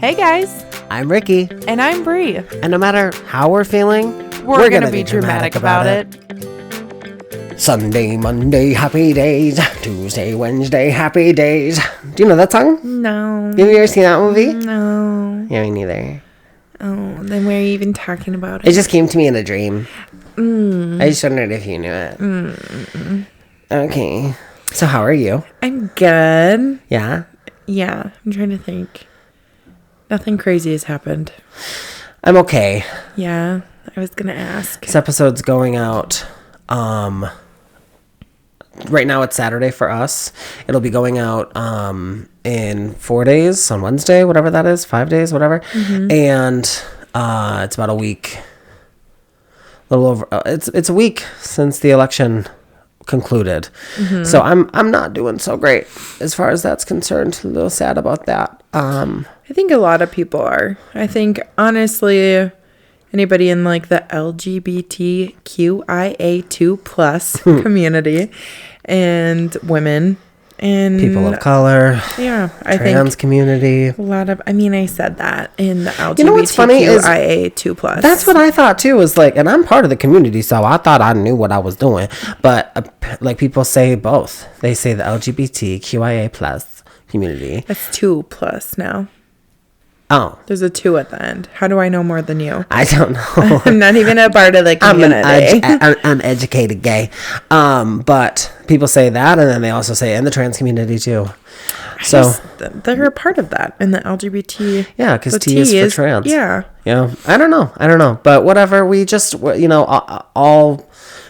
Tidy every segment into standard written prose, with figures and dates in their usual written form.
Hey guys, I'm Ricky, and I'm Bree. and no matter how we're feeling, We're gonna be dramatic about it. Sunday, Monday, happy days. Tuesday, Wednesday, happy days. Do you know that song? No. Have you ever seen that movie? No. Yeah, me neither. Oh, then we're even talking about It it. just came to me in a dream. I just wondered if you knew it. Okay. So how are you? I'm good. Yeah? Yeah, I'm trying to think. Nothing crazy has happened. I'm okay. Yeah, I was gonna ask. This episode's going out. Right now it's Saturday for us. It'll be going out in 4 days on Wednesday, whatever that is, 5 days, whatever. And it's about a week. A little over. It's a week since the election concluded. So I'm not doing so great as far as that's concerned. A little sad about that. I think a lot of people are. I think honestly, anybody in like the LGBTQIA2 plus community and women and People of color, yeah, I trans think community. a lot of. I mean, I said that in the LGBTQIA2 You know what's funny is plus. That's what I thought too. Was like, and I'm part of the community, so I thought I knew what I was doing. But like people say both. They say the LGBTQIA plus community. That's 2 plus now. Oh, There's a 2 at the end. How do I know more than you? I don't know. I'm not even a part of the community. I'm an uneducated gay. But people say that, and then they also say in the trans community too. So They're a part of that in the LGBT. yeah, because the T is for trans. Yeah. Yeah, I don't know. But whatever. We just, all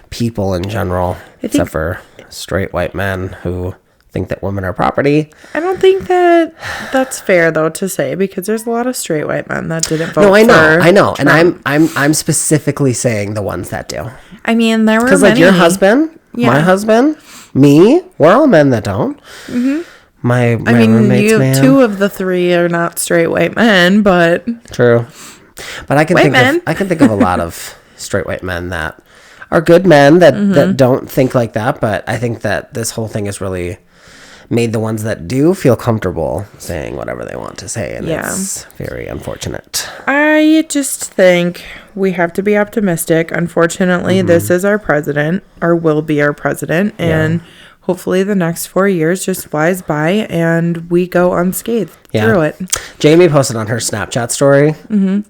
people in general, except for straight white men who think that women are property. I don't think that that's fair though to say, because there's a lot of straight white men that didn't vote. No, I know, Trump. and I'm specifically saying the ones that do. I mean, there were Because many. like your husband, my husband, me, we're all men that don't. My roommate's man. 2 of the 3 are not straight white men, but True, but I can think of a lot of straight white men that are good men that don't think like that. But I think that this whole thing has really made the ones that do feel comfortable saying whatever they want to say, and it's very unfortunate. I just think we have to be optimistic. Unfortunately, this is our president, or will be our president, and hopefully the next 4 years just flies by and we go unscathed through it. Jamie posted on her Snapchat story,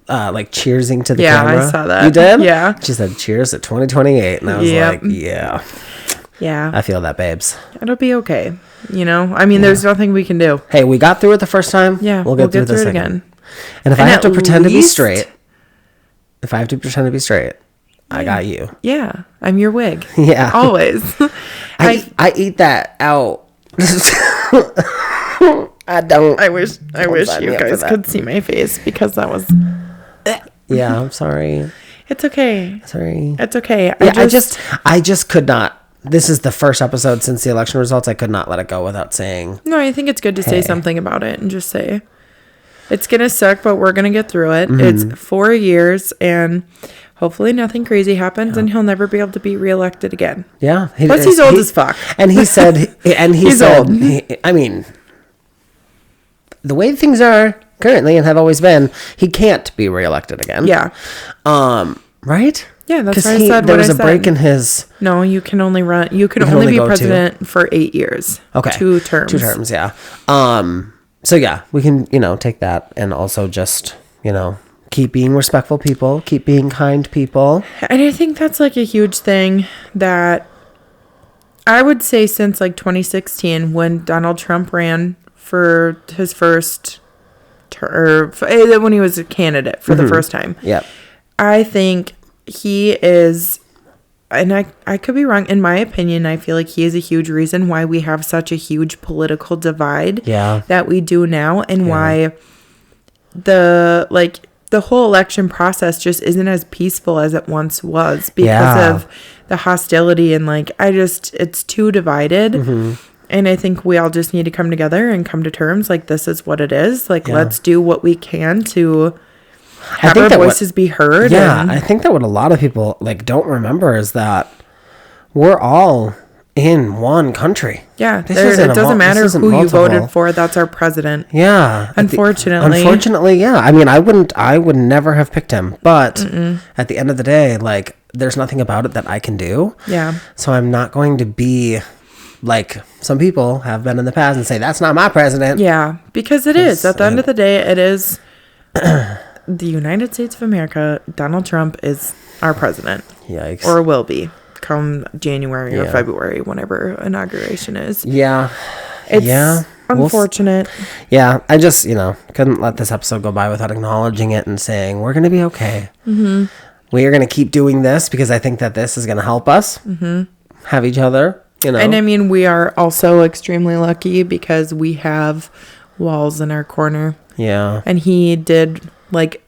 like cheersing to the camera. Yeah, I saw that. You did? Yeah. She said, cheers at 2028. And I was like, yeah. Yeah. I feel that, babes. It'll be okay. I mean, there's nothing we can do. Hey, we got through it the first time. Yeah, We'll get through it this again. And if I have to pretend to be straight, I got you. Yeah. I'm your wig. Yeah. Always. I eat that out. I don't. I wish sign you me up for guys that. could see my face, because that was... Yeah, I'm sorry. It's okay. Sorry. It's okay. Yeah, I just could not. This is the first episode since the election results. I could not let it go without saying. No, I think it's good to say something about it and just say, it's going to suck, but we're going to get through it. It's 4 years, and hopefully nothing crazy happens, and he'll never be able to be reelected again. Yeah. Plus, he's old as fuck. And he said, He's old. I mean, the way things are currently and have always been, he can't be reelected again. Yeah. Right? Yeah, that's why I said there what I was a said. break in his. No, you can only run. You can only be go president for 8 years. Okay. 2 terms. 2 terms, yeah. So yeah, we can, take that, and also just, keep being respectful people, keep being kind people. And I think that's like a huge thing that I would say since like 2016, when Donald Trump ran for his first term, when he was a candidate for the first time. Yep. I think he is, and I could be wrong, in my opinion, I feel like he is a huge reason why we have such a huge political divide that we do now, and why the whole election process just isn't as peaceful as it once was, because of the hostility, and it's too divided. And I think we all just need to come together and come to terms, this is what it is. Let's do what we can to have our voices be heard. Yeah, I think that what a lot of people don't remember is that we're all in one country. Yeah, it doesn't matter who you voted for. That's our president. Yeah. Unfortunately. Yeah. I mean, I would never have picked him. But at the end of the day, like, there's nothing about it that I can do. Yeah. So I'm not going to be like some people have been in the past and say, that's not my president. Yeah, because it is. At the end of the day, it is the United States of America. Donald Trump is our president. Yikes. Or will be. Come January or February, whenever inauguration is. Yeah. It's unfortunate. I just, couldn't let this episode go by without acknowledging it and saying, we're going to be okay. Mm-hmm. We are going to keep doing this because I think that this is going to help us have each other, And I mean, we are also extremely lucky because we have walls in our corner. Yeah. And he did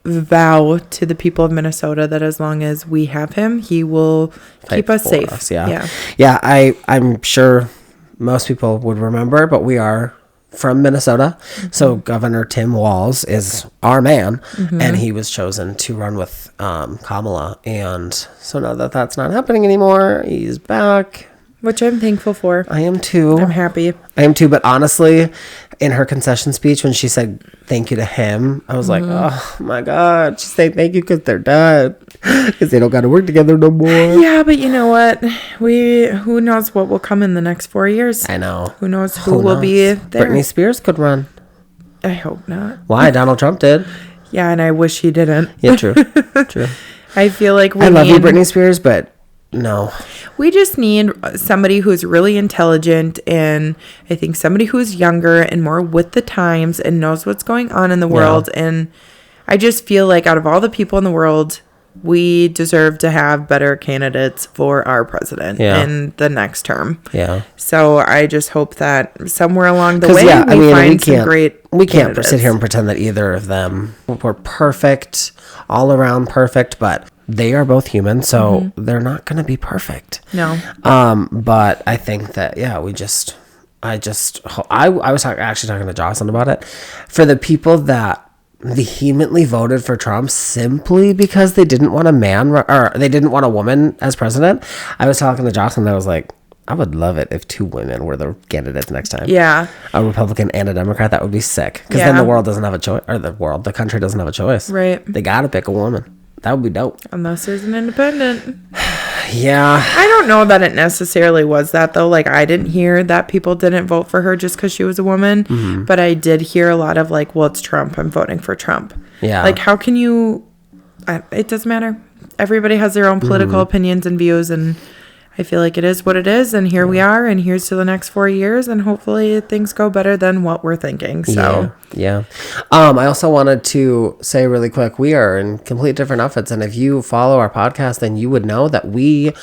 vow to the people of Minnesota that as long as we have him, he will keep us safe. Yeah. I'm sure most people would remember, but we are from Minnesota. So Governor Tim Walz is our man, and he was chosen to run with Kamala. And so now that that's not happening anymore, he's back. Which I'm thankful for. I am too. I'm happy. I am too. But honestly, in her concession speech, when she said thank you to him, I was like, oh my God. She's saying thank you because they're done. Because they don't got to work together no more. Yeah, but you know what? Who knows what will come in the next 4 years? I know. Who knows who will be there? Britney Spears could run. I hope not. Why? Donald Trump did. Yeah, and I wish he didn't. Yeah, true. True. I feel like I love you, Britney Spears, but no. We just need somebody who's really intelligent, and I think somebody who's younger and more with the times and knows what's going on in the world. And I just feel like out of all the people in the world, we deserve to have better candidates for our president in the next term. Yeah. So I just hope that somewhere along the way we find some great We can't sit here and pretend that either of them were perfect, all around perfect, but they are both human, so they're not going to be perfect. No. But I think that, I was actually talking to Jocelyn about it. For the people that vehemently voted for Trump simply because they didn't want a man or they didn't want a woman as president, I was talking to Jocelyn and I was like, I would love it if 2 women were the candidates next time. Yeah. A Republican and a Democrat. That would be sick. Because then the world doesn't have a choice. Or the country doesn't have a choice. Right. They got to pick a woman. That would be dope. Unless there's an independent. Yeah. I don't know that it necessarily was that, though. Like, I didn't hear that people didn't vote for her just because she was a woman. But I did hear a lot of, well, it's Trump. I'm voting for Trump. Yeah. Like, how can you... it doesn't matter. Everybody has their own political opinions and views, and I feel like it is what it is, and here we are, and here's to the next 4 years, and hopefully things go better than what we're thinking. So yeah. I also wanted to say really quick, we are in complete different outfits, and if you follow our podcast, then you would know that we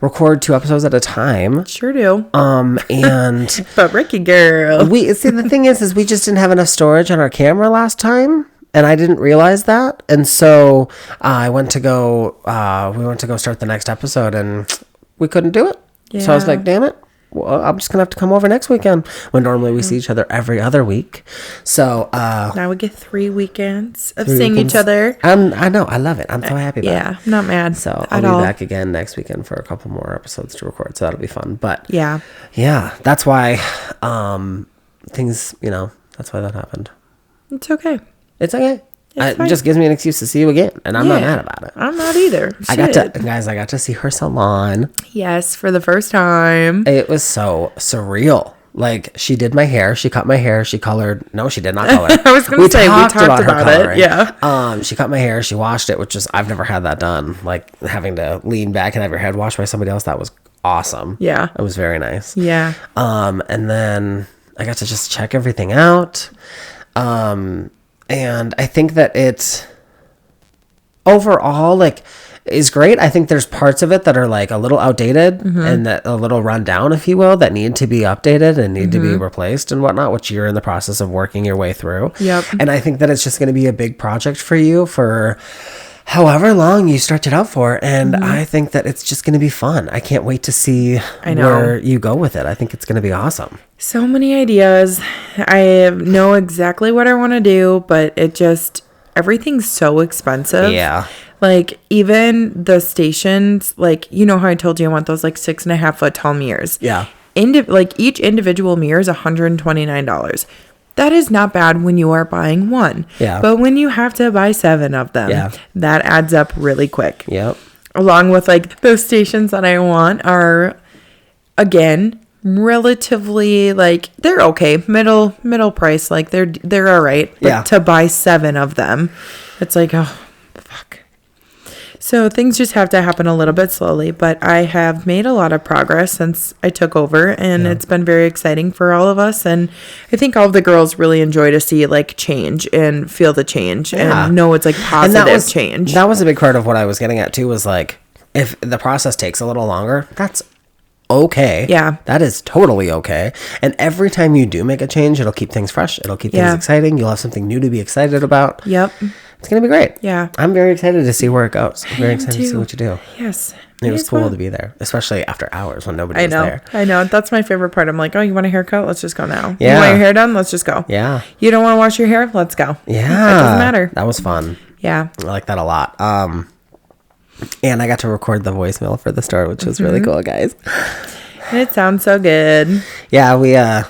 record 2 episodes at a time. Sure do. And but Ricky girl, the thing is we just didn't have enough storage on our camera last time. And I didn't realize that. And so we went to go start the next episode, and we couldn't do it. Yeah. So I was like, damn it. Well, I'm just going to have to come over next weekend when normally we see each other every other week. So now we get 3 weekends of seeing each other. I know. I love it. I'm so happy about it. Yeah, I'm not mad. So I'll be back again next weekend for a couple more episodes to record. So that'll be fun. But yeah, that's why things, that's why that happened. It's okay. It's okay. It just gives me an excuse to see you again, and I'm not mad about it. I'm not either. I got to see her salon. Yes, for the first time. It was so surreal. Like, she did my hair, she cut my hair, she colored. No, she did not color. I was going to say, we talked about it. Yeah. She cut my hair, she washed it, which is, I've never had that done. Like, having to lean back and have your head washed by somebody else, that was awesome. Yeah. It was very nice. Yeah. And then I got to just check everything out. And I think that it's overall is great. I think there's parts of it that are a little outdated and that a little run down, if you will, that need to be updated and need to be replaced and whatnot, which you're in the process of working your way through. Yep. And I think that it's just going to be a big project for you for however long you stretch it out for. And I think that it's just going to be fun. I can't wait to see where you go with it. I think it's going to be awesome. So many ideas. I know exactly what I want to do, but everything's so expensive. Yeah. Even the stations, how I told you I want those 6.5 foot tall mirrors. Yeah. each individual mirror is $129. That is not bad when you are buying one. Yeah. But when you have to buy 7 of them, that adds up really quick. Yep. Along with like those stations that I want are, again, relatively like they're okay, middle price, like they're all right. But to buy 7 of them, it's like, oh fuck. So things just have to happen a little bit slowly, but I have made a lot of progress since I took over, and it's been very exciting for all of us. And I think all of the girls really enjoy to see like change and feel the change and know it's like positive change. That was a big part of what I was getting at too, was like, if the process takes a little longer, that's okay. Yeah. That is totally okay. And every time you do make a change, it'll keep things fresh. It'll keep things exciting. You'll have something new to be excited about. Yep. It's going to be great. Yeah. I'm very excited to see where it goes. I'm very excited to see what you do. Yes. It was cool to be there, especially after hours when nobody was there. I know. That's my favorite part. I'm like, oh, you want a haircut? Let's just go now. Yeah. You want your hair done? Let's just go. Yeah. You don't want to wash your hair? Let's go. Yeah. It doesn't matter. That was fun. Yeah. I like that a lot. And I got to record the voicemail for the store, which was really cool, guys. It sounds so good. Yeah,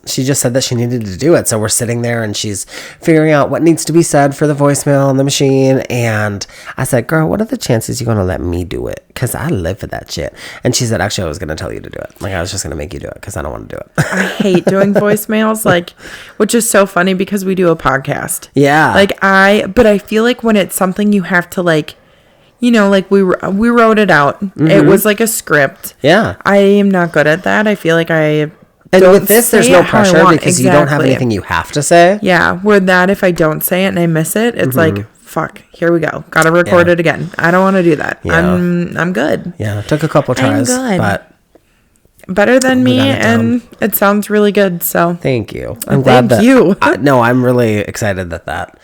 she just said that she needed to do it. So we're sitting there and she's figuring out what needs to be said for the voicemail on the machine. And I said, girl, what are the chances you're going to let me do it? Because I live for that shit. And she said, actually, I was going to tell you to do it. Like, I was just going to make you do it because I don't want to do it. I hate doing voicemails, like, which is so funny because we do a podcast. Yeah. But I feel like when it's something you have to like, you know, like we wrote it out. Mm-hmm. It was like a script. Yeah. I am not good at that. I feel like I And with this, there's no pressure because you don't have anything you have to say. Yeah. Where that, if I don't say it and I miss it, it's like, fuck, here we go. Got to record it again. I don't want to do that. Yeah. I'm good. Yeah. It took a couple tries, but better than me, and it sounds really good. So thank you. I'm glad that you. I'm really excited that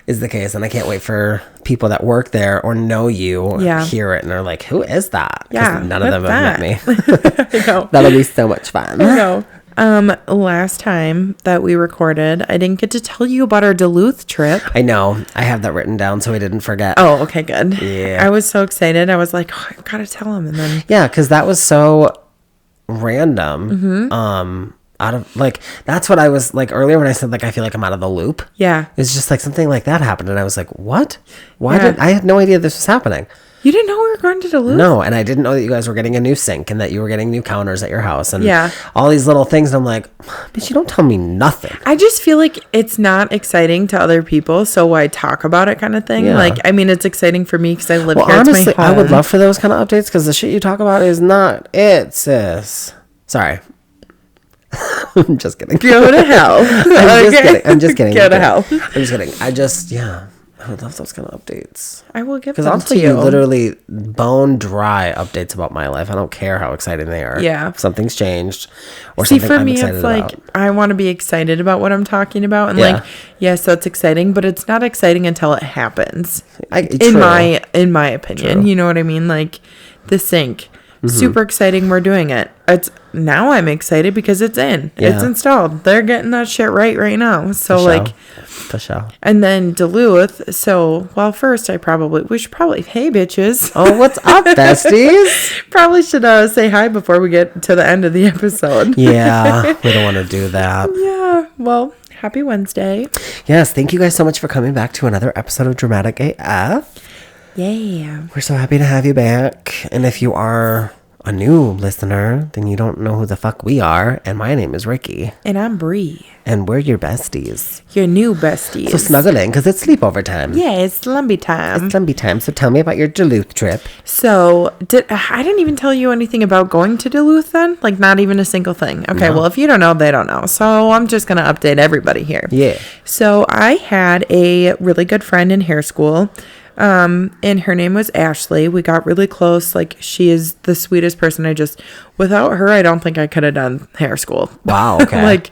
is the case, and I can't wait for people that work there or know you hear it and are like, who is that? Yeah, none of them have met me. I know. That'll be so much fun. I know. Last time that we recorded, I didn't get to tell you about our Duluth trip. I know. I have that written down so I didn't forget. Oh, okay, good. Yeah. I was so excited. I was like, oh, I gotta tell him. And then because that was so random. Out of like, that's what I was like earlier when I said like I feel like I'm out of the loop. Yeah. It's just like something like that happened and I was like, what? I had no idea this was happening. You didn't know we were going to Duluth? No, and I didn't know that you guys were getting a new sink and that you were getting new counters at your house and all these little things. And I'm like, bitch, you don't tell me nothing. I just feel like it's not exciting to other people, so why talk about it kind of thing? Yeah. Like, I mean, it's exciting for me because I live here. Honestly, it's my home. I would love for those kind of updates because the shit you talk about is not it, sis. Sorry. I'm just kidding. Go to hell. I'm just kidding. Go to hell. I'm just kidding. I would love those kind of updates. I will give them to you. Because I'll tell you literally bone dry updates about my life. I don't care how exciting they are. Yeah. If something's changed or something I'm excited it's like, about. I want to be excited about what I'm talking about. And like, yes, that's exciting, but it's not exciting until it happens. In my opinion. True. You know what I mean? Like the sink. Super exciting. We're doing it. Now I'm excited because it's in. Yeah. It's installed. They're getting that shit right now. So For sure. And then Duluth. So, well, first we should probably, hey bitches. Oh, what's up, besties? Probably should say hi before we get to the end of the episode. Yeah, we don't want to do that. Yeah. Well, happy Wednesday. Yes, thank you guys so much for coming back to another episode of Dramatic AF. Yeah. We're so happy to have you back. And if you are a new listener, then you don't know who the fuck we are. And my name is Ricky. And I'm Bree. And we're your besties. Your new besties. So snuggle in because it's sleepover time. Yeah, it's Lumpy time. It's Lumpy time. So tell me about your Duluth trip. So I didn't even tell you anything about going to Duluth then? Like not even a single thing. Okay, well, if you don't know, they don't know. So I'm just going to update everybody here. Yeah. So I had a really good friend in hair school. And her name was Ashley. We got really close. Like, she is the sweetest person. Without her, I don't think I could have done hair school. Wow. Okay. Like,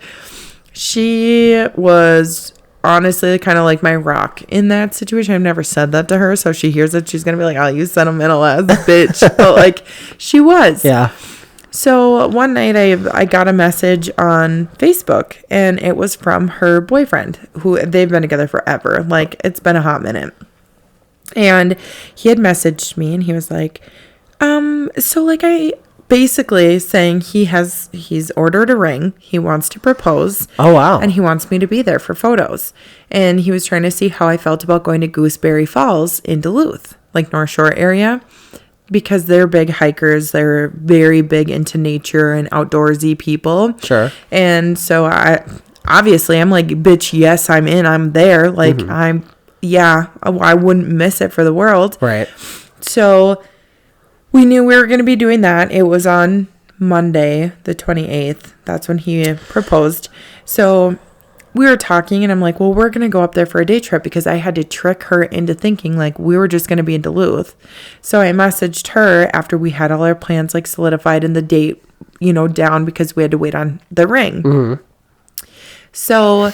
she was honestly kind of like my rock in that situation. I've never said that to her. So she hears it. She's going to be like, oh, you sentimental ass bitch. But like, she was. Yeah. So one night I got a message on Facebook and it was from her boyfriend who they've been together forever. Like, it's been a hot minute. And he had messaged me and he was like, so like I basically saying he's ordered a ring. He wants to propose. Oh, wow. And he wants me to be there for photos. And he was trying to see how I felt about going to Gooseberry Falls in Duluth, like North Shore area, because they're big hikers. They're very big into nature and outdoorsy people. Sure. And so I'm like, bitch, yes, I'm in. I'm there. Like, I wouldn't miss it for the world. Right. So we knew we were going to be doing that. It was on Monday, the 28th. That's when he proposed. So we were talking and I'm like, well, we're going to go up there for a day trip, because I had to trick her into thinking like we were just going to be in Duluth. So I messaged her after we had all our plans like solidified and the date, down, because we had to wait on the ring. Mm-hmm. So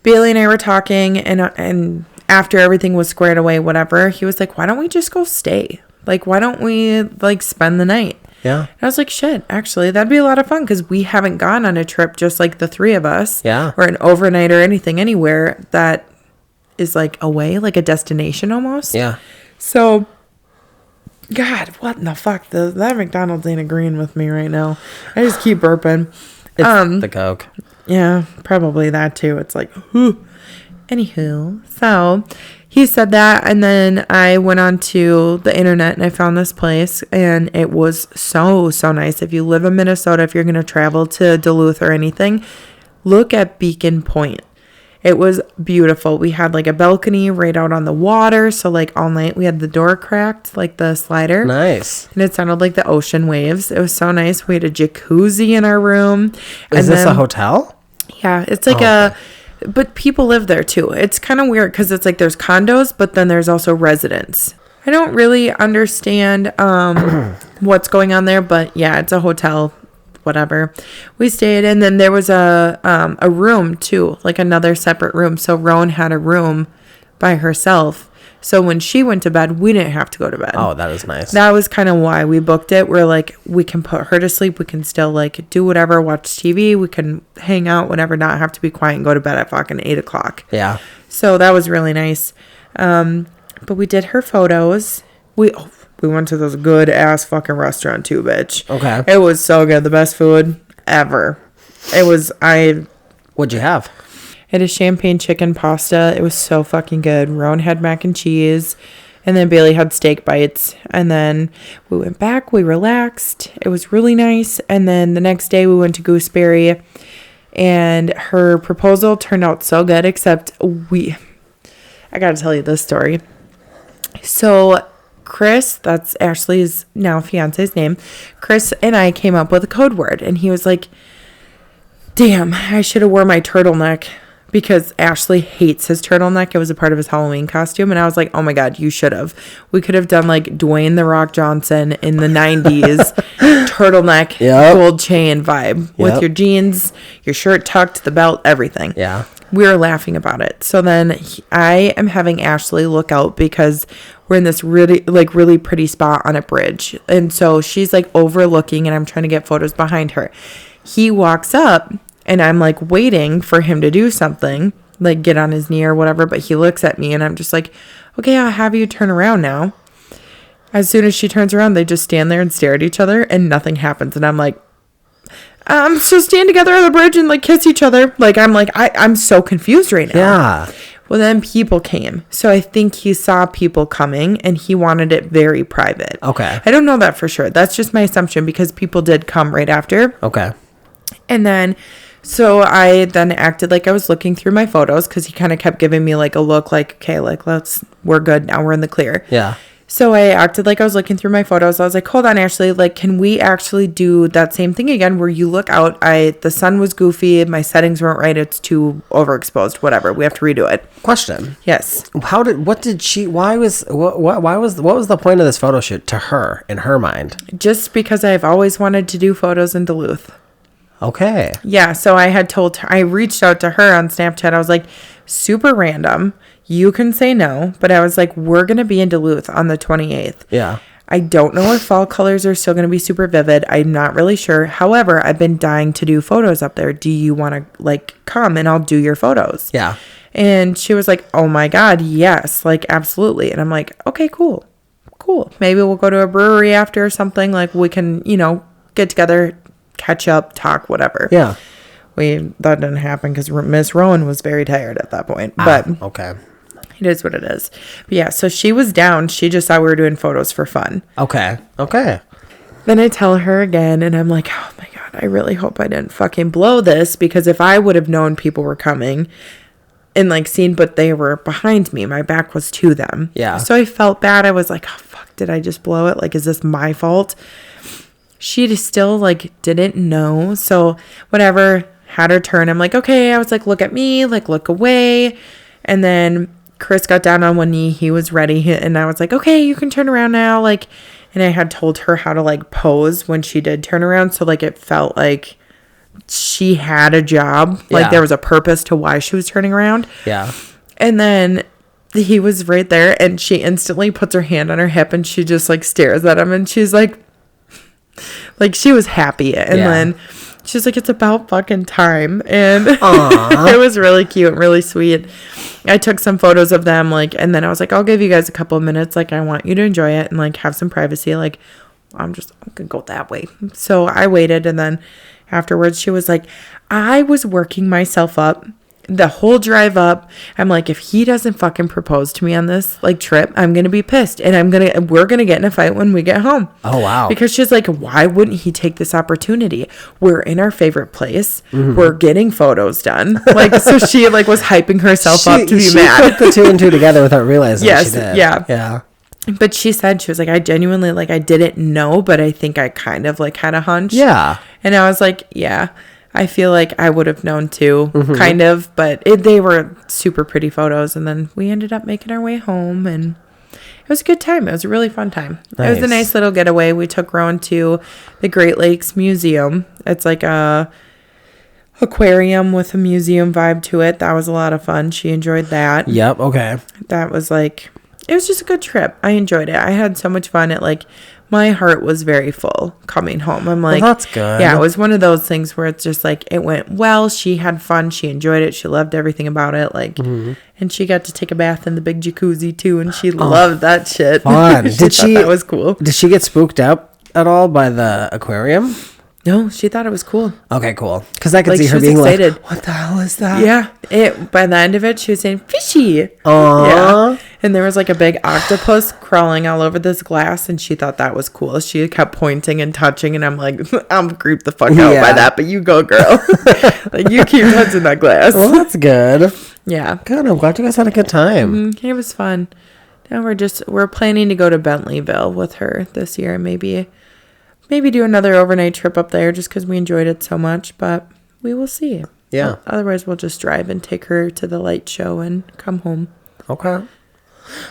Billie and I were talking, and after everything was squared away, whatever, he was like, why don't we just go stay? Like, why don't we like spend the night? Yeah. And I was like, shit, actually, that'd be a lot of fun, because we haven't gone on a trip just like the three of us. Yeah. Or an overnight or anything anywhere that is like away, like a destination almost. Yeah. So, God, what in the fuck? That McDonald's ain't agreeing with me right now. I just keep burping. It's the Coke. Yeah, probably that too. It's like, whew. Anywho, so he said that, and then I went onto the internet and I found this place, and it was so nice. If you live in Minnesota, if you're going to travel to Duluth or anything, look at Beacon Point. It was beautiful. We had like a balcony right out on the water, so like all night we had the door cracked, like the slider. Nice. And it sounded like the ocean waves. It was so nice. We had a jacuzzi in our room. Is this a hotel? Yeah, it's like but people live there too. It's kind of weird because it's like there's condos, but then there's also residents. I don't really understand what's going on there, but yeah, it's a hotel, whatever. We stayed, and then there was a room too, like another separate room. So Roan had a room by herself. So when she went to bed, we didn't have to go to bed. Oh, that is nice. That was kind of why we booked it. We're like, we can put her to sleep. We can still like do whatever, watch TV. We can hang out, whatever, not have to be quiet and go to bed at fucking 8 o'clock. Yeah. So that was really nice. But we did her photos. We went to this good ass fucking restaurant too, bitch. Okay. It was so good. The best food ever. What'd you have? It is champagne chicken pasta. It was so fucking good. Roan had mac and cheese. And then Bailey had steak bites. And then we went back. We relaxed. It was really nice. And then the next day we went to Gooseberry. And her proposal turned out so good. Except I got to tell you this story. So Chris, that's Ashley's now fiance's name. Chris and I came up with a code word. And he was like, damn, I should have worn my turtleneck. Because Ashley hates his turtleneck. It was a part of his Halloween costume. And I was like, oh my God, you should have. We could have done like Dwayne The Rock Johnson in the 90s. Turtleneck, gold chain vibe. With your jeans, your shirt tucked, the belt, everything. Yeah. We were laughing about it. So then I am having Ashley look out because we're in this really pretty spot on a bridge. And so she's like overlooking and I'm trying to get photos behind her. He walks up. And I'm like waiting for him to do something, like get on his knee or whatever. But he looks at me and I'm just like, okay, I'll have you turn around now. As soon as she turns around, they just stand there and stare at each other and nothing happens. And I'm like, so stand together on the bridge and like kiss each other. Like, I'm so confused right now. Yeah. Well, then people came. So I think he saw people coming and he wanted it very private. Okay. I don't know that for sure. That's just my assumption because people did come right after. Okay. And then... So I then acted like I was looking through my photos because he kind of kept giving me like a look like, okay, like we're good now. We're in the clear. Yeah. So I acted like I was looking through my photos. I was like, hold on, Ashley, like, can we actually do that same thing again where you look out? The sun was goofy. My settings weren't right. It's too overexposed, whatever. We have to redo it. Question. Yes. Why was the point of this photo shoot to her in her mind? Just because I've always wanted to do photos in Duluth. Okay. Yeah, so I had told her, I reached out to her on Snapchat. I was like, super random. You can say no, but I was like, we're going to be in Duluth on the 28th. Yeah. I don't know if fall colors are still going to be super vivid. I'm not really sure. However, I've been dying to do photos up there. Do you want to like come and I'll do your photos? Yeah. And she was like, oh my God, yes, like absolutely. And I'm like, okay, cool. cool. Maybe we'll go to a brewery after or something. Like, we can, get together, catch up, talk, whatever. Yeah. That didn't happen because Miss Rowan was very tired at that point. But okay. It is what it is. But yeah, so she was down. She just thought we were doing photos for fun. Okay. Then I tell her again, and I'm like, oh my God, I really hope I didn't fucking blow this, because if I would have known people were coming and like seen, but they were behind me, my back was to them. Yeah. So I felt bad. I was like, oh fuck, did I just blow it? Like, is this my fault? She just still like didn't know. So whatever, had her turn. I'm like, okay. I was like, look at me, like look away. And then Chris got down on one knee. He was ready. And I was like, okay, you can turn around now. Like, and I had told her how to like pose when she did turn around. So like it felt like she had a job. Like there was a purpose to why she was turning around. Yeah. And then he was right there, and she instantly puts her hand on her hip and she just like stares at him, and she's like she was happy. And then she's like, it's about fucking time. And it was really cute and really sweet. I took some photos of them, like, and then I was like, I'll give you guys a couple of minutes. Like, I want you to enjoy it and like have some privacy. Like, I'm gonna go that way. So I waited, and then afterwards she was like, I was working myself up the whole drive up. I'm like, if he doesn't fucking propose to me on this like trip, I'm gonna be pissed, and we're gonna get in a fight when we get home. Oh wow. Because she's like, why wouldn't he take this opportunity? We're in our favorite place. We're getting photos done. Like, so she like was hyping herself up to be mad. She put the two and two together without realizing. Yes, she did. yeah. But she said, she was like, I genuinely, like, I didn't know, but I think I kind of like had a hunch. Yeah. And I was like, yeah, I feel like I would have known too, kind of, but they were super pretty photos. And then we ended up making our way home, and it was a good time. It was a really fun time. Nice. It was a nice little getaway. We took Rowan to the Great Lakes Museum. It's like a aquarium with a museum vibe to it. That was a lot of fun. She enjoyed that. Yep. Okay. That was like, it was just a good trip. I enjoyed it. I had so much fun. My heart was very full coming home. I'm like, well, that's good. Yeah, it was one of those things where it's just like, it went well. She had fun. She enjoyed it. She loved everything about it. Like, and she got to take a bath in the big jacuzzi too, and she loved that shit. Fun. That was cool. Did she get spooked up at all by the aquarium? No, she thought it was cool. Okay, cool. Because I could see her being excited. Like, what the hell is that? Yeah. By the end of it, she was saying, fishy. Aww. Yeah. And there was like a big octopus crawling all over this glass, and she thought that was cool. She kept pointing and touching, and I'm like, I'm creeped the fuck out by that, but you go, girl. Like, you keep touching that glass. Well, that's good. Yeah. Good. I'm glad you guys had a good time. It was fun. Now we're planning to go to Bentleyville with her this year, maybe do another overnight trip up there just because we enjoyed it so much, but we will see. Yeah. Otherwise, we'll just drive and take her to the light show and come home. Okay.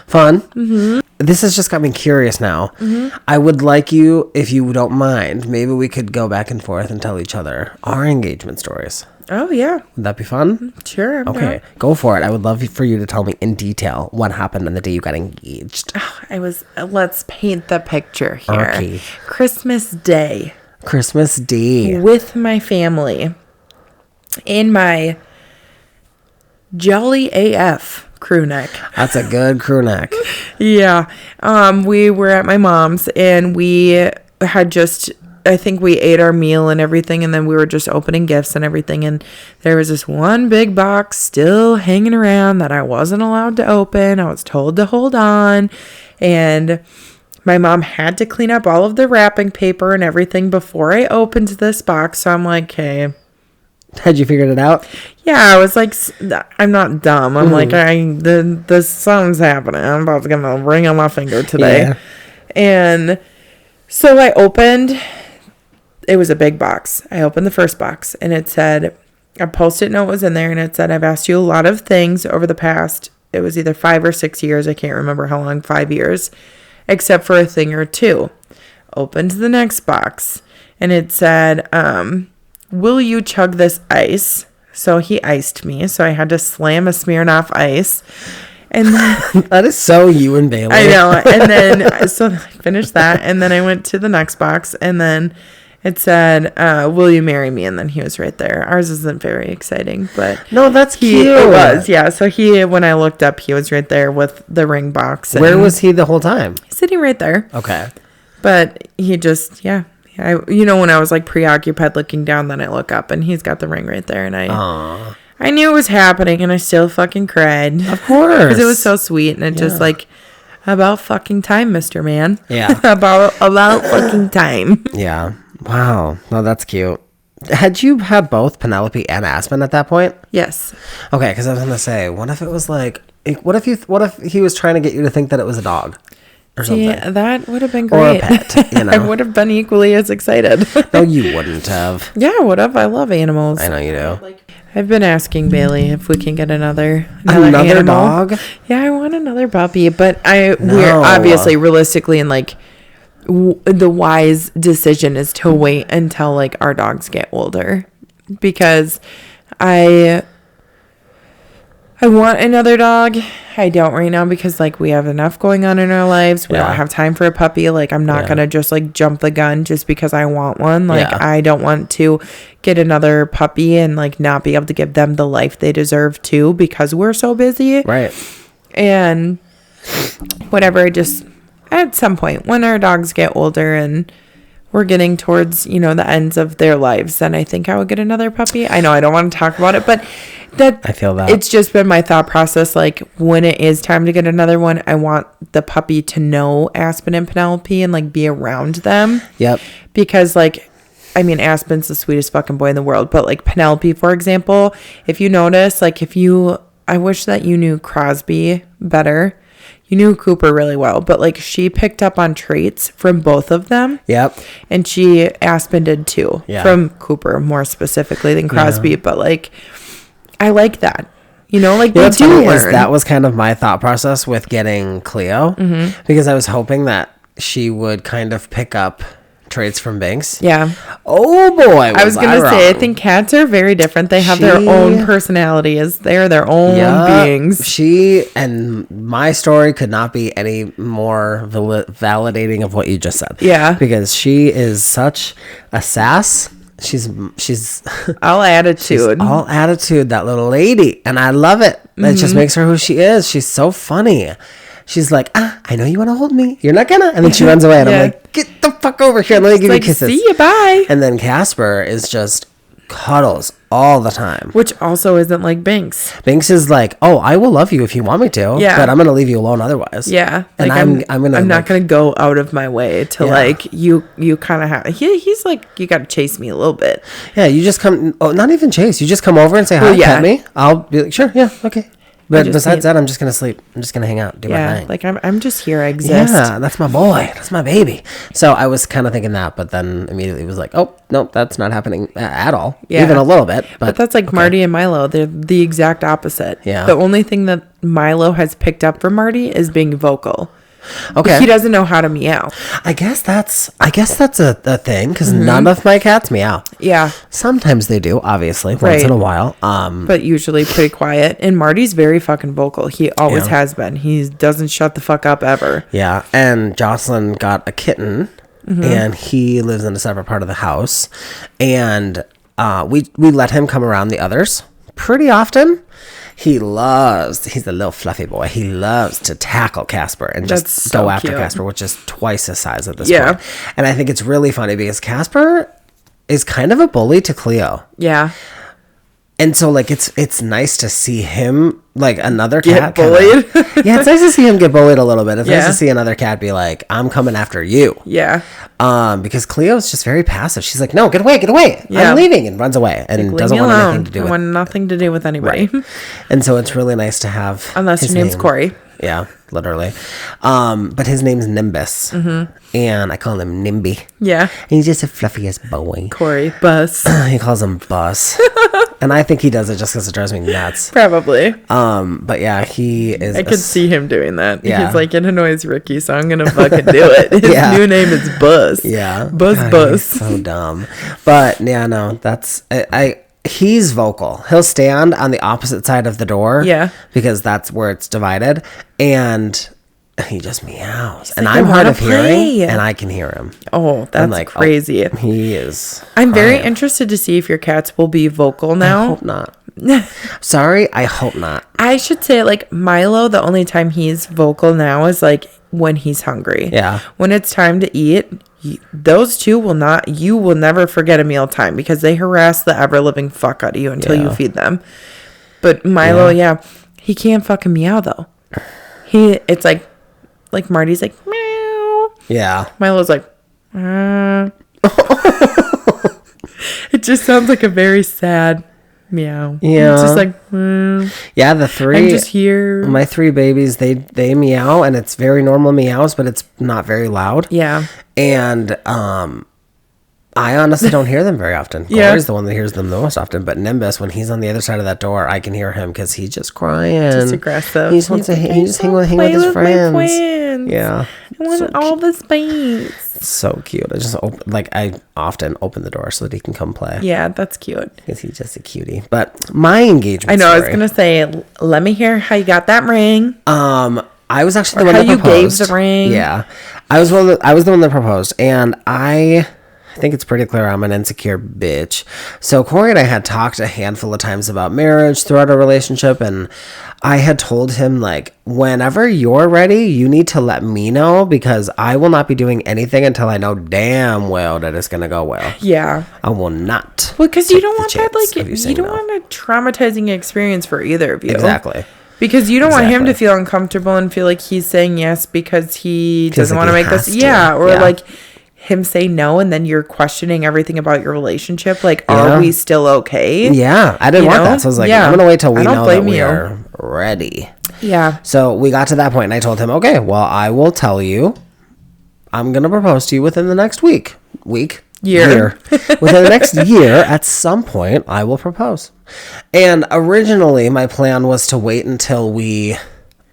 Fun. This has just got me curious now. I would like you, if you don't mind, maybe we could go back and forth and tell each other our engagement stories. Oh, yeah. Would that be fun? Sure. I'm okay. down. Go for it. I would love for you to tell me in detail what happened on the day you got engaged. Let's paint the picture here. Okay. Christmas Day. With my family. In my Jolly AF crew neck. That's a good crew neck. Yeah. We were at my mom's, and we had just, I think we ate our meal and everything, and then we were just opening gifts and everything, and there was this one big box still hanging around that I wasn't allowed to open. I was told to hold on, and my mom had to clean up all of the wrapping paper and everything before I opened this box. So I'm like, hey. Had you figured it out? Yeah, I was like, I'm not dumb. I'm like, the something's happening. I'm about to get a ring on my finger today. Yeah. And so I opened, it was a big box. I opened the first box, and it said, a Post-it note was in there, and it said, I've asked you a lot of things over the past, it was either 5 or 6 years. I can't remember how long, 5 years, except for a thing or two. Opened the next box, and it said, will you chug this ice? So he iced me, so I had to slam a Smirnoff Ice. And then, that is so you and Bailey. I know. And then so I finished that, and then I went to the next box, and then It said, will you marry me? And then he was right there. Ours isn't very exciting, but... No, that's cute. It was, yeah. So when I looked up, he was right there with the ring box. Where was he the whole time? Sitting right there. Okay. But he just, yeah. When I was like preoccupied looking down, then I look up and he's got the ring right there. And I knew it was happening and I still fucking cried. Of course. Because it was so sweet and it just like... About fucking time, Mr. Man. Yeah. about fucking time. Yeah. Wow. No, that's cute. Had you had both Penelope and Aspen at that point? Yes. Okay, because I was gonna say, what if it was like, what if he was trying to get you to think that it was a dog or something? Yeah, that would have been great. Or a pet, I would have been equally as excited. No, you wouldn't have. Yeah, I would have. I love animals. I know you do. I've been asking Bailey if we can get another dog. Yeah, I want another puppy, but we're obviously realistically in like the wise decision is to wait until like our dogs get older, because I want another dog. I don't right now because like we have enough going on in our lives. We don't have time for a puppy. Like I'm not gonna just like jump the gun just because I want one. Like I don't want to get another puppy and like not be able to give them the life they deserve too, because we're so busy. Right. And whatever, just at some point when our dogs get older and we're getting towards, the ends of their lives, then I think I would get another puppy. I know I don't want to talk about it, but I feel that it's just been my thought process. Like when it is time to get another one, I want the puppy to know Aspen and Penelope and like be around them. Yep. Because like, I mean, Aspen's the sweetest fucking boy in the world, but like Penelope, for example, if you notice, like I wish that you knew Crosby better. You knew Cooper really well, but like she picked up on traits from both of them. Yep. And Aspen did too. Yeah. From Cooper more specifically than Crosby, but like I like that. Like they do learn. That was kind of my thought process with getting Cleo, because I was hoping that she would kind of pick up traits from Binks. Yeah. Oh boy. I was going to say, I think cats are very different. They have their own personalities. They're their own beings. She and my story could not be any more validating of what you just said. Yeah. Because she is such a sass. She's all attitude. All attitude, that little lady. And I love it. It just makes her who she is. She's so funny. She's like, I know you want to hold me. You're not gonna. And then she runs away. And I'm like, get the fuck over here. Let me give you kisses. See you, bye. And then Casper is just cuddles all the time. Which also isn't like Binks. Binks is like, I will love you if you want me to. Yeah. But I'm going to leave you alone otherwise. Yeah. And like I'm not going to go out of my way to like, you kind of have, he's like, you got to chase me a little bit. Yeah. You just come, not even chase. You just come over and say, hi, pet me. I'll be like, sure. Yeah. Okay. But besides that, I'm just going to sleep. I'm just going to hang out, do my thing. Like I'm just here. I exist. Yeah, that's my boy. That's my baby. So I was kind of thinking that, but then immediately was like, oh, nope, that's not happening at all. Yeah. Even a little bit. But that's like Marty and Milo. They're the exact opposite. Yeah. The only thing that Milo has picked up from Marty is being vocal. Okay. But he doesn't know how to meow. I guess that's a thing, because none of my cats meow. Yeah. Sometimes they do, obviously, once in a while. But usually pretty quiet. And Marty's very fucking vocal. He always has been. He doesn't shut the fuck up ever. Yeah. And Jocelyn got a kitten, and he lives in a separate part of the house. And we let him come around the others pretty often. He's a little fluffy boy. He loves to tackle Casper and just go after Casper, which is twice his size at this point. And I think it's really funny because Casper is kind of a bully to Cleo. Yeah. And so, like, it's nice to see him, like, another cat get bullied. Yeah, it's nice to see him get bullied a little bit. It's nice to see another cat be like, I'm coming after you. Yeah. Because Cleo's just very passive. She's like, no, get away. Yeah. I'm leaving, and runs away and like, doesn't want anything to do with it. I want nothing to do with anybody. Right. And so it's really nice to have unless your name's Corey. Yeah, literally. But his name's Nimbus. And I call him Nimby. Yeah. And he's just a fluffiest boy. Corey. Bus. He calls him Bus. And I think he does it just because it drives me nuts. Probably. But yeah, he is. I could see him doing that. Yeah. He's like, it annoys Ricky, so I'm gonna fucking do it. His new name is Bus. Yeah. Bus. So dumb. But yeah, no, that's he's vocal. He'll stand on the opposite side of the door. Yeah. Because that's where it's divided. And he just meows. And I'm hard of hearing, and I can hear him. Oh, that's like, crazy. Oh, he is. I'm very interested to see if your cats will be vocal now. I hope not. Sorry, I hope not. I should say, like, Milo, the only time he's vocal now is, like, when he's hungry. Yeah. When it's time to eat, those two you will never forget a mealtime because they harass the ever-living fuck out of you until you feed them. But Milo, he can't fucking meow, though. It's like Marty's like, meow. Yeah. Milo's like, It just sounds like a very sad meow. Yeah. It's just like, yeah, the three. I'm just here. My 3 babies, they meow, and it's very normal meows, but it's not very loud. Yeah. And I honestly don't hear them very often. Corey's the one that hears them the most often. But Nimbus, when he's on the other side of that door, I can hear him because he's just crying. Just aggressive. He just wants to hang with his friends. Yeah. I want all the space. It's so cute. I often open the door so that he can come play. Yeah, that's cute. Because he's just a cutie. But my engagement I know, story, I was going to say, let me hear how you got that ring. I was actually the one that proposed. How you gave the ring. Yeah. I was the one that proposed. And I think it's pretty clear I'm an insecure bitch. So Corey and I had talked a handful of times about marriage throughout our relationship, and I had told him, like, whenever you're ready, you need to let me know, because I will not be doing anything until I know damn well that it's gonna go well. Yeah. I will not. Well, because you don't want that, like, you don't want a traumatizing experience for either of you. Exactly. Because you don't want him to feel uncomfortable and feel like he's saying yes because he doesn't want to make this. Yeah. Or like him say no, and then you're questioning everything about your relationship. Like, are we still okay? Yeah, I didn't want that. So I was like, I'm going to wait till we know that we are ready. Yeah. So we got to that point, and I told him, okay, well, I will tell you, I'm going to propose to you within the next year. Within the next year, at some point, I will propose. And originally, my plan was to wait until we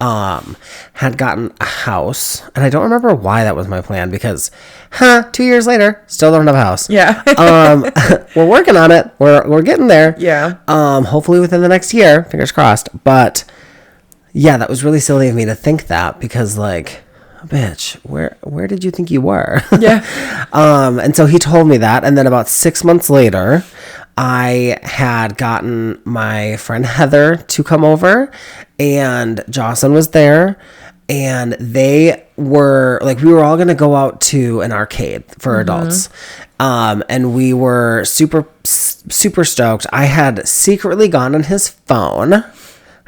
had gotten a house, and I don't remember why that was my plan, because 2 years later, still don't have a house. Yeah. We're working on it. We're getting there. Yeah. Hopefully within the next year, fingers crossed. But yeah, that was really silly of me to think that, because, like, bitch, where did you think you were? Yeah. And so he told me that, and then about 6 months later, I had gotten my friend Heather to come over, and Jocelyn was there, and they were like, we were all going to go out to an arcade for adults. And we were super, super stoked. I had secretly gone on his phone.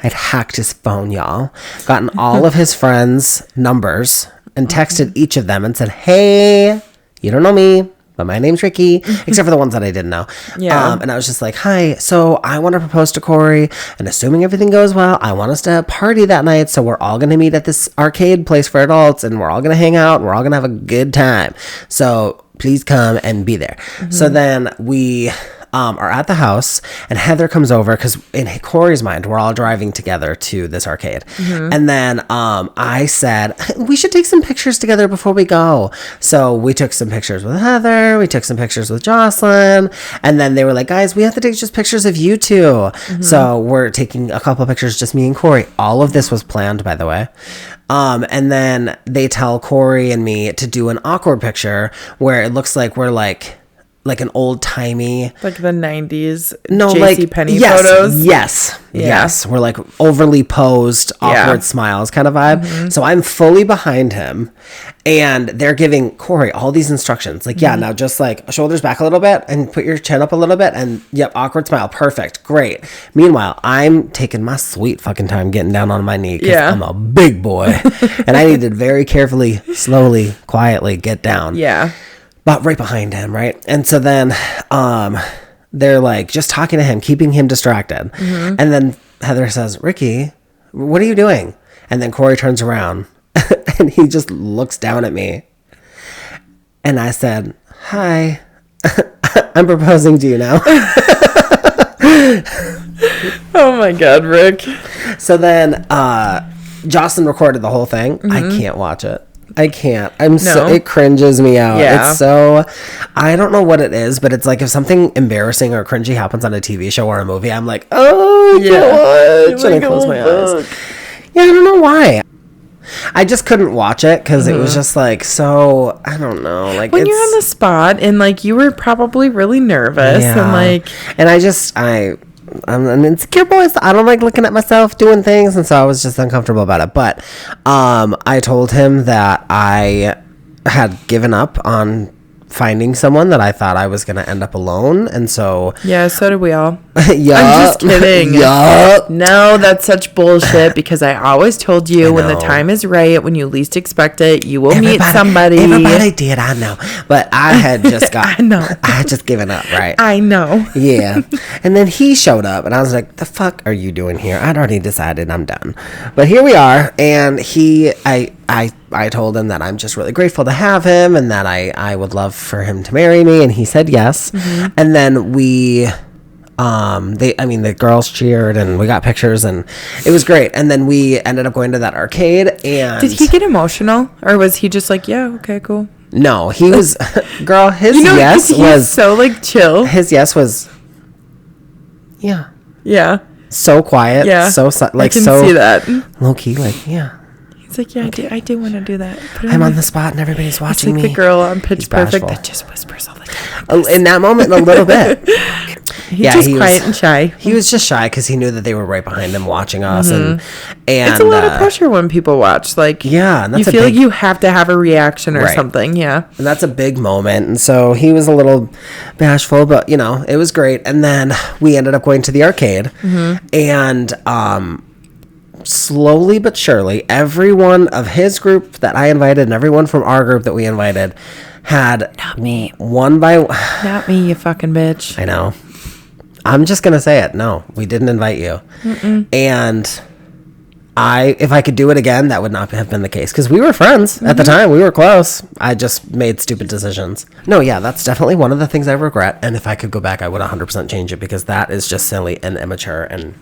I'd hacked his phone, y'all. Gotten all of his friends' numbers and texted each of them and said, hey, you don't know me, but my name's Ricky, except for the ones that I didn't know. Yeah. And I was just like, hi, so I want to propose to Corey, and assuming everything goes well, I want us to party that night, so we're all going to meet at this arcade place for adults, and we're all going to hang out, and we're all going to have a good time. So please come and be there. So then we are at the house, and Heather comes over, because in Corey's mind, we're all driving together to this arcade. And then I said, we should take some pictures together before we go. So we took some pictures with Heather, we took some pictures with Jocelyn, and then they were like, guys, we have to take just pictures of you two. So we're taking a couple pictures, just me and Corey. All of this was planned, by the way. And then they tell Corey and me to do an awkward picture where it looks like we're like an old-timey, like the 90s JCPenney photos. Yes, we're like overly posed, awkward smiles kind of vibe. So I'm fully behind him, and they're giving Corey all these instructions, like, now just like shoulders back a little bit and put your chin up a little bit, and awkward smile, perfect, great. Meanwhile, I'm taking my sweet fucking time getting down on my knee, because I'm a big boy and I need to very carefully, slowly, quietly get down. But right behind him, right? And so then they're like just talking to him, keeping him distracted. And then Heather says, Ricky, what are you doing? And then Corey turns around and he just looks down at me. And I said, hi, I'm proposing to you now. Oh my God, Rick. So then Jocelyn recorded the whole thing. I can't watch it. I can't. It cringes me out. It's so, I don't know what it is, but it's like if something embarrassing or cringy happens on a TV show or a movie, I'm like, oh, I can't watch. And I close my eyes. Yeah, I don't know why. I just couldn't watch it because it was just like, so I don't know, like when you're on the spot and like you were probably really nervous and like, and I'm an insecure boy, so I don't like looking at myself doing things, and so I was just uncomfortable about it. But I told him that I had given up on finding someone, that I thought I was going to end up alone, and so... Yeah, so did we all. Yeah. I'm just kidding. Yeah. No, that's such bullshit, because I always told you when the time is right, when you least expect it, you will meet somebody. Everybody did, I know. But I had just got... I know. I had just given up, right? I know. Yeah. And then he showed up, and I was like, the fuck are you doing here? I'd already decided I'm done. But here we are, and I told him that I'm just really grateful to have him, and that I would love for him to marry me, and he said yes. Mm-hmm. And then the girls cheered, and we got pictures, and it was great. And then we ended up going to that arcade, and... Did he get emotional, or was he just like, yeah, okay, cool? No, he was... Girl, his yes was... so, like, chill. His yes was... Yeah. Yeah. So quiet. Yeah. So, like, I can see that. Low-key, like, yeah. It's like, yeah, okay. I do want to do that. I'm on the spot and everybody's watching me. It's like the girl on Pitch Perfect that just whispers all the time. Like in that moment, a little bit. He was quiet and shy. He was just shy because he knew that they were right behind him watching us. Mm-hmm. And it's a lot of pressure when people watch. Like, yeah, and you feel like you have to have a reaction or something. Yeah. And that's a big moment. And so he was a little bashful, but, it was great. And then we ended up going to the arcade. Mm-hmm. And, slowly but surely, everyone of his group that I invited and everyone from our group that we invited had... Not me. One by... Not me, you fucking bitch. I know. I'm just going to say it. No, we didn't invite you. Mm-mm. And if I could do it again, that would not have been the case. Because we were friends at the time. We were close. I just made stupid decisions. No, yeah, that's definitely one of the things I regret. And if I could go back, I would 100% change it. Because that is just silly and immature. And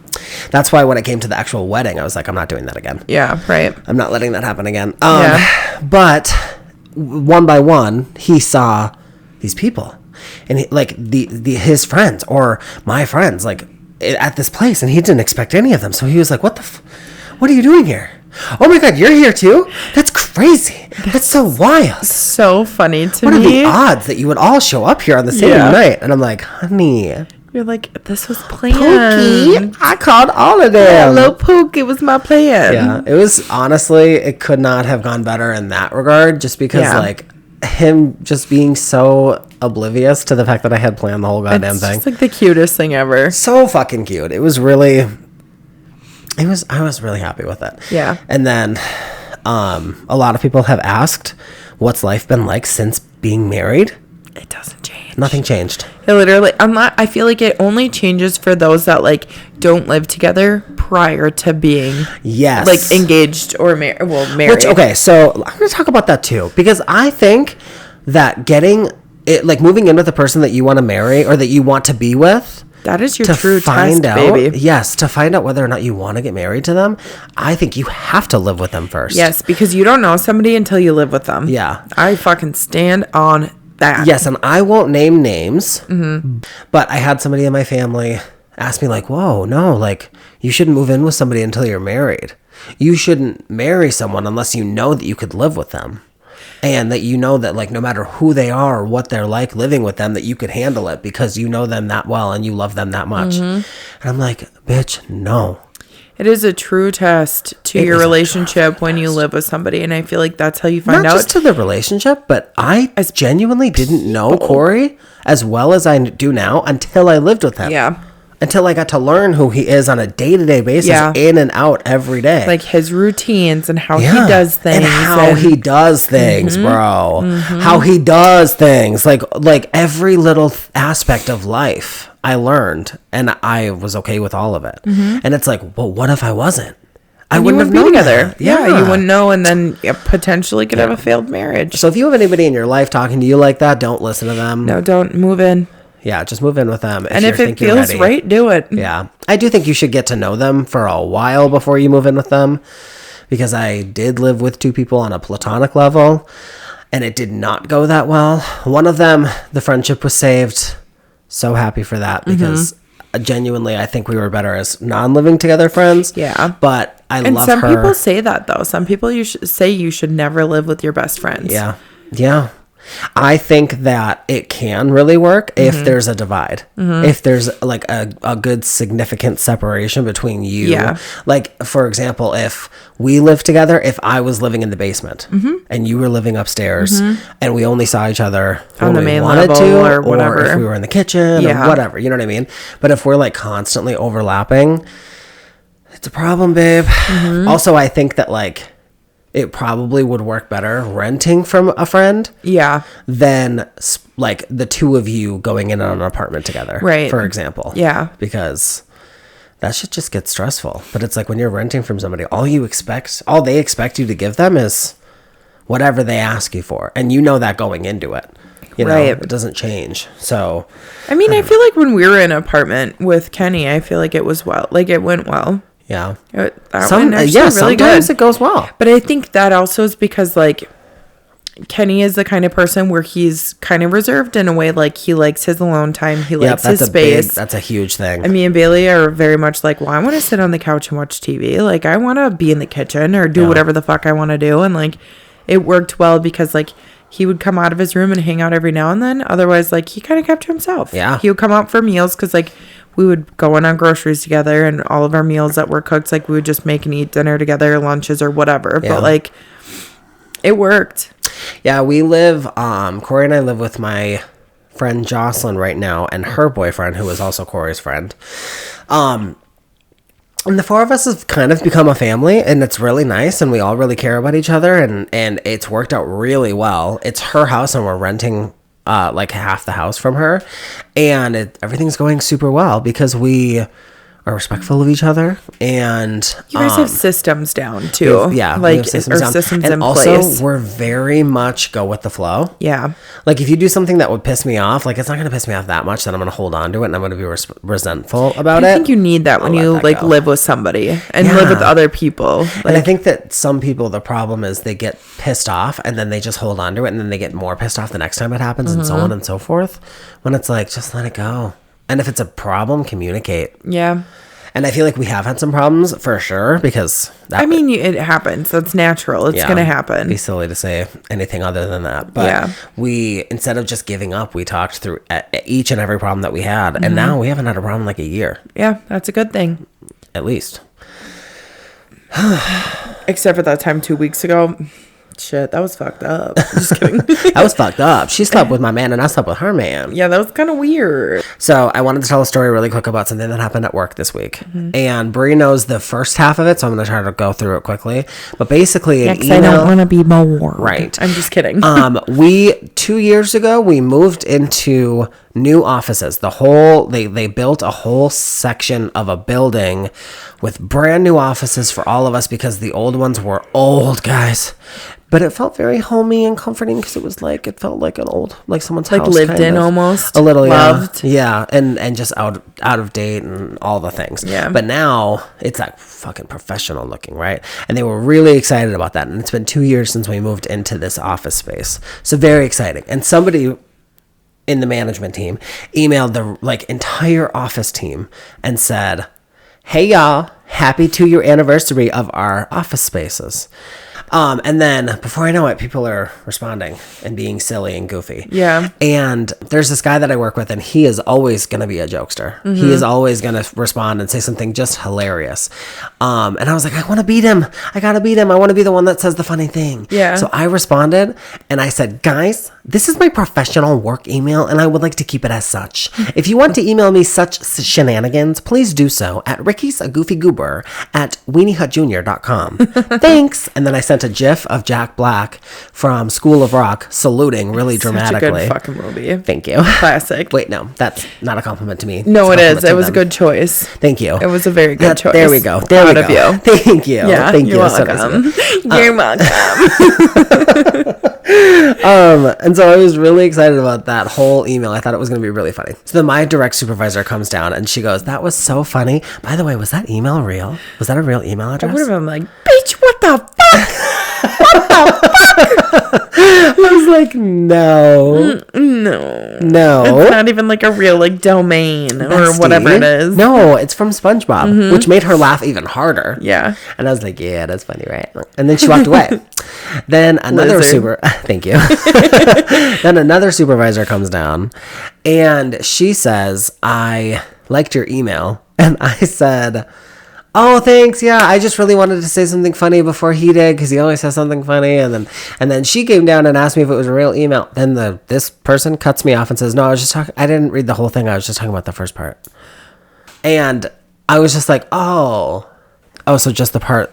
that's why when it came to the actual wedding, I was like, I'm not doing that again. Yeah, right. I'm not letting that happen again. But one by one, he saw these people. And his friends or my friends, like, at this place. And he didn't expect any of them. So he was like, what are you doing here? Oh my God, you're here too? That's crazy. That's so wild. So funny to me. What are the odds that you would all show up here on the same night? And I'm like, honey. You're like, this was planned. Pookie, I called all of them. Yeah, little Pook, it was my plan. Yeah, it was, honestly, it could not have gone better in that regard. Just because, like, him just being so oblivious to the fact that I had planned the whole goddamn thing. It's like the cutest thing ever. So fucking cute. It was really... I was really happy with it. Yeah. And then a lot of people have asked, what's life been like since being married? It doesn't change. Nothing changed. It literally, I feel like it only changes for those that like don't live together prior to being like engaged or married. Which, okay, so I'm going to talk about that too, because I think that getting it, like moving in with a person that you want to marry or that you want to be with, that is your true test, baby. Yes, to find out whether or not you want to get married to them, I think you have to live with them first. Yes, because you don't know somebody until you live with them. Yeah. I fucking stand on that. Yes, and I won't name names, but I had somebody in my family ask me like, whoa, no, like, you shouldn't move in with somebody until you're married. You shouldn't marry someone unless you know that you could live with them. And that you know that, like, no matter who they are or what they're like living with them, that you could handle it because you know them that well and you love them that much. And I'm like, bitch, no. It is a true test to your relationship when you live with somebody. And I feel like that's how you find out. Not just to the relationship, but I genuinely didn't know Corey as well as I do now until I lived with him. Yeah. Until I got to learn who he is on a day-to-day basis, in and out every day. Like his routines and how he does things. And how he does things, bro. How he does things. Like every little aspect of life I learned. And I was okay with all of it. And it's like, well, what if I wasn't? I wouldn't have known together. Yeah, you wouldn't know, and then potentially could have a failed marriage. So if you have anybody in your life talking to you like that, don't listen to them. No, don't move in. Yeah, just move in with them. And if it feels right, do it. Yeah. I do think you should get to know them for a while before you move in with them. Because I did live with two people on a platonic level. And it did not go that well. One of them, the friendship was saved. So happy for that. Because genuinely, I think we were better as non-living together friends. Yeah. But I and love her. And some people say that, though. Some people say you should never live with your best friends. Yeah. Yeah. I think that it can really work if there's a divide. If there's like a good significant separation between you. Yeah. Like, for example, if we lived together, if I was living in the basement and you were living upstairs and we only saw each other on the main level or whatever. Or if we were in the kitchen or whatever, you know what I mean? But if we're like constantly overlapping, it's a problem, babe. Also, I think that like, it probably would work better renting from a friend. Yeah. Than like the two of you going in on an apartment together. Right. For example. Yeah. Because that shit just gets stressful. But it's like when you're renting from somebody, all they expect you to give them is whatever they ask you for. And you know that going into it. You know, it doesn't change. So. I mean, I feel like when we were in an apartment with Kenny, I feel like it was it went well. Yeah. Sometimes it goes well. But I think that also is because like Kenny is the kind of person where he's kind of reserved in a way, like he likes his alone time. He likes his space. That's a huge thing. And me and Billie are very much like, well, I want to sit on the couch and watch TV. Like I want to be in the kitchen or do whatever the fuck I want to do. And like it worked well because like he would come out of his room and hang out every now and then. Otherwise, like he kind of kept to himself. Yeah. He would come out for meals because like we would go in on groceries together and all of our meals that were cooked, like we would just make and eat dinner together, lunches or whatever. Yeah. But like it worked. Yeah, we live, Corey and I live with my friend Jocelyn right now and her boyfriend, who is also Corey's friend. And the four of us have kind of become a family and it's really nice and we all really care about each other and it's worked out really well. It's her house and we're renting like half the house from her and everything's going super well because we are respectful of each other and you guys have systems down too. Like systems and in also place. We're very much go with the flow. Yeah. Like if you do something that would piss me off, like it's not going to piss me off that much that I'm going to hold on to it and I'm going to be resentful about it. I think you need that when you like live with somebody and live with other people. Like, and I think that some people, the problem is they get pissed off and then they just hold on to it and then they get more pissed off the next time it happens and so on and so forth. When it's like, just let it go. And if it's a problem, communicate. Yeah. And I feel like we have had some problems for sure because it happens. That's natural. It's going to happen. It'd be silly to say anything other than that. But we, instead of just giving up, we talked through each and every problem that we had. And now we haven't had a problem in like a year. Yeah, that's a good thing. At least. Except for that time 2 weeks ago. Shit, that was fucked up. Just kidding. That was fucked up. She slept with my man and I slept with her man. Yeah, that was kind of weird. So I wanted to tell a story really quick about something that happened at work this week. And Bree knows the first half of it, so I'm going to try to go through it quickly. But basically, an email, I don't want to be bored. Right. I'm just kidding. 2 years ago, we moved into new offices. They built a whole section of a building with brand new offices for all of us because the old ones were old, guys. But it felt very homey and comforting because it felt like an old, like someone's house. Like lived in almost. A little, loved. Yeah. And just out of date and all the things. Yeah. But now it's like fucking professional looking, right? And they were really excited about that. And it's been 2 years since we moved into this office space. So very exciting. And somebody in the management team emailed the entire office team and said, "Hey y'all, happy 2-year anniversary of our office spaces." And then before I know it, people are responding and being silly and goofy. Yeah. And there's this guy that I work with and he is always going to be a jokester. He is always going to respond and say something just hilarious. And I was like, I want to beat him. I got to beat him. I want to be the one that says the funny thing. Yeah. So I responded and I said, guys, this is my professional work email and I would like to keep it as such. If you want to email me such shenanigans, please do so at Ricky's a Goofy Goober at weeniehutjr.com. Thanks. And then I sent a gif of Jack Black from School of Rock saluting really dramatically. Such a good fucking movie. Thank you. Classic. Wait, no, that's not a compliment to me. No, it is. It was a good choice. Thank you. It was a very good choice. There we go. There we go. Of you. Thank you. Yeah, thank you're you. welcome. You're welcome. And so I was really excited about that whole email. I thought it was going to be really funny. So then my direct supervisor comes down and she goes, "That was so funny. By the way, was that email real? Was that a real email address?" I would have been like, "Bitch, what the fuck?" What the fuck? I was was like, no. No. It's not even like a real like domain or whatever it is. No, it's from SpongeBob, which made her laugh even harder. Yeah. And I was like, yeah, that's funny, right? And then she walked away. Then another thank you. Then another supervisor comes down and she says, I liked your email. And I said, oh, thanks. Yeah, I just really wanted to say something funny before he did because he always says something funny. And then she came down and asked me if it was a real email. Then this person cuts me off and says, no, I was just talking. I didn't read the whole thing. I was just talking about the first part. And I was just like, oh, so just the part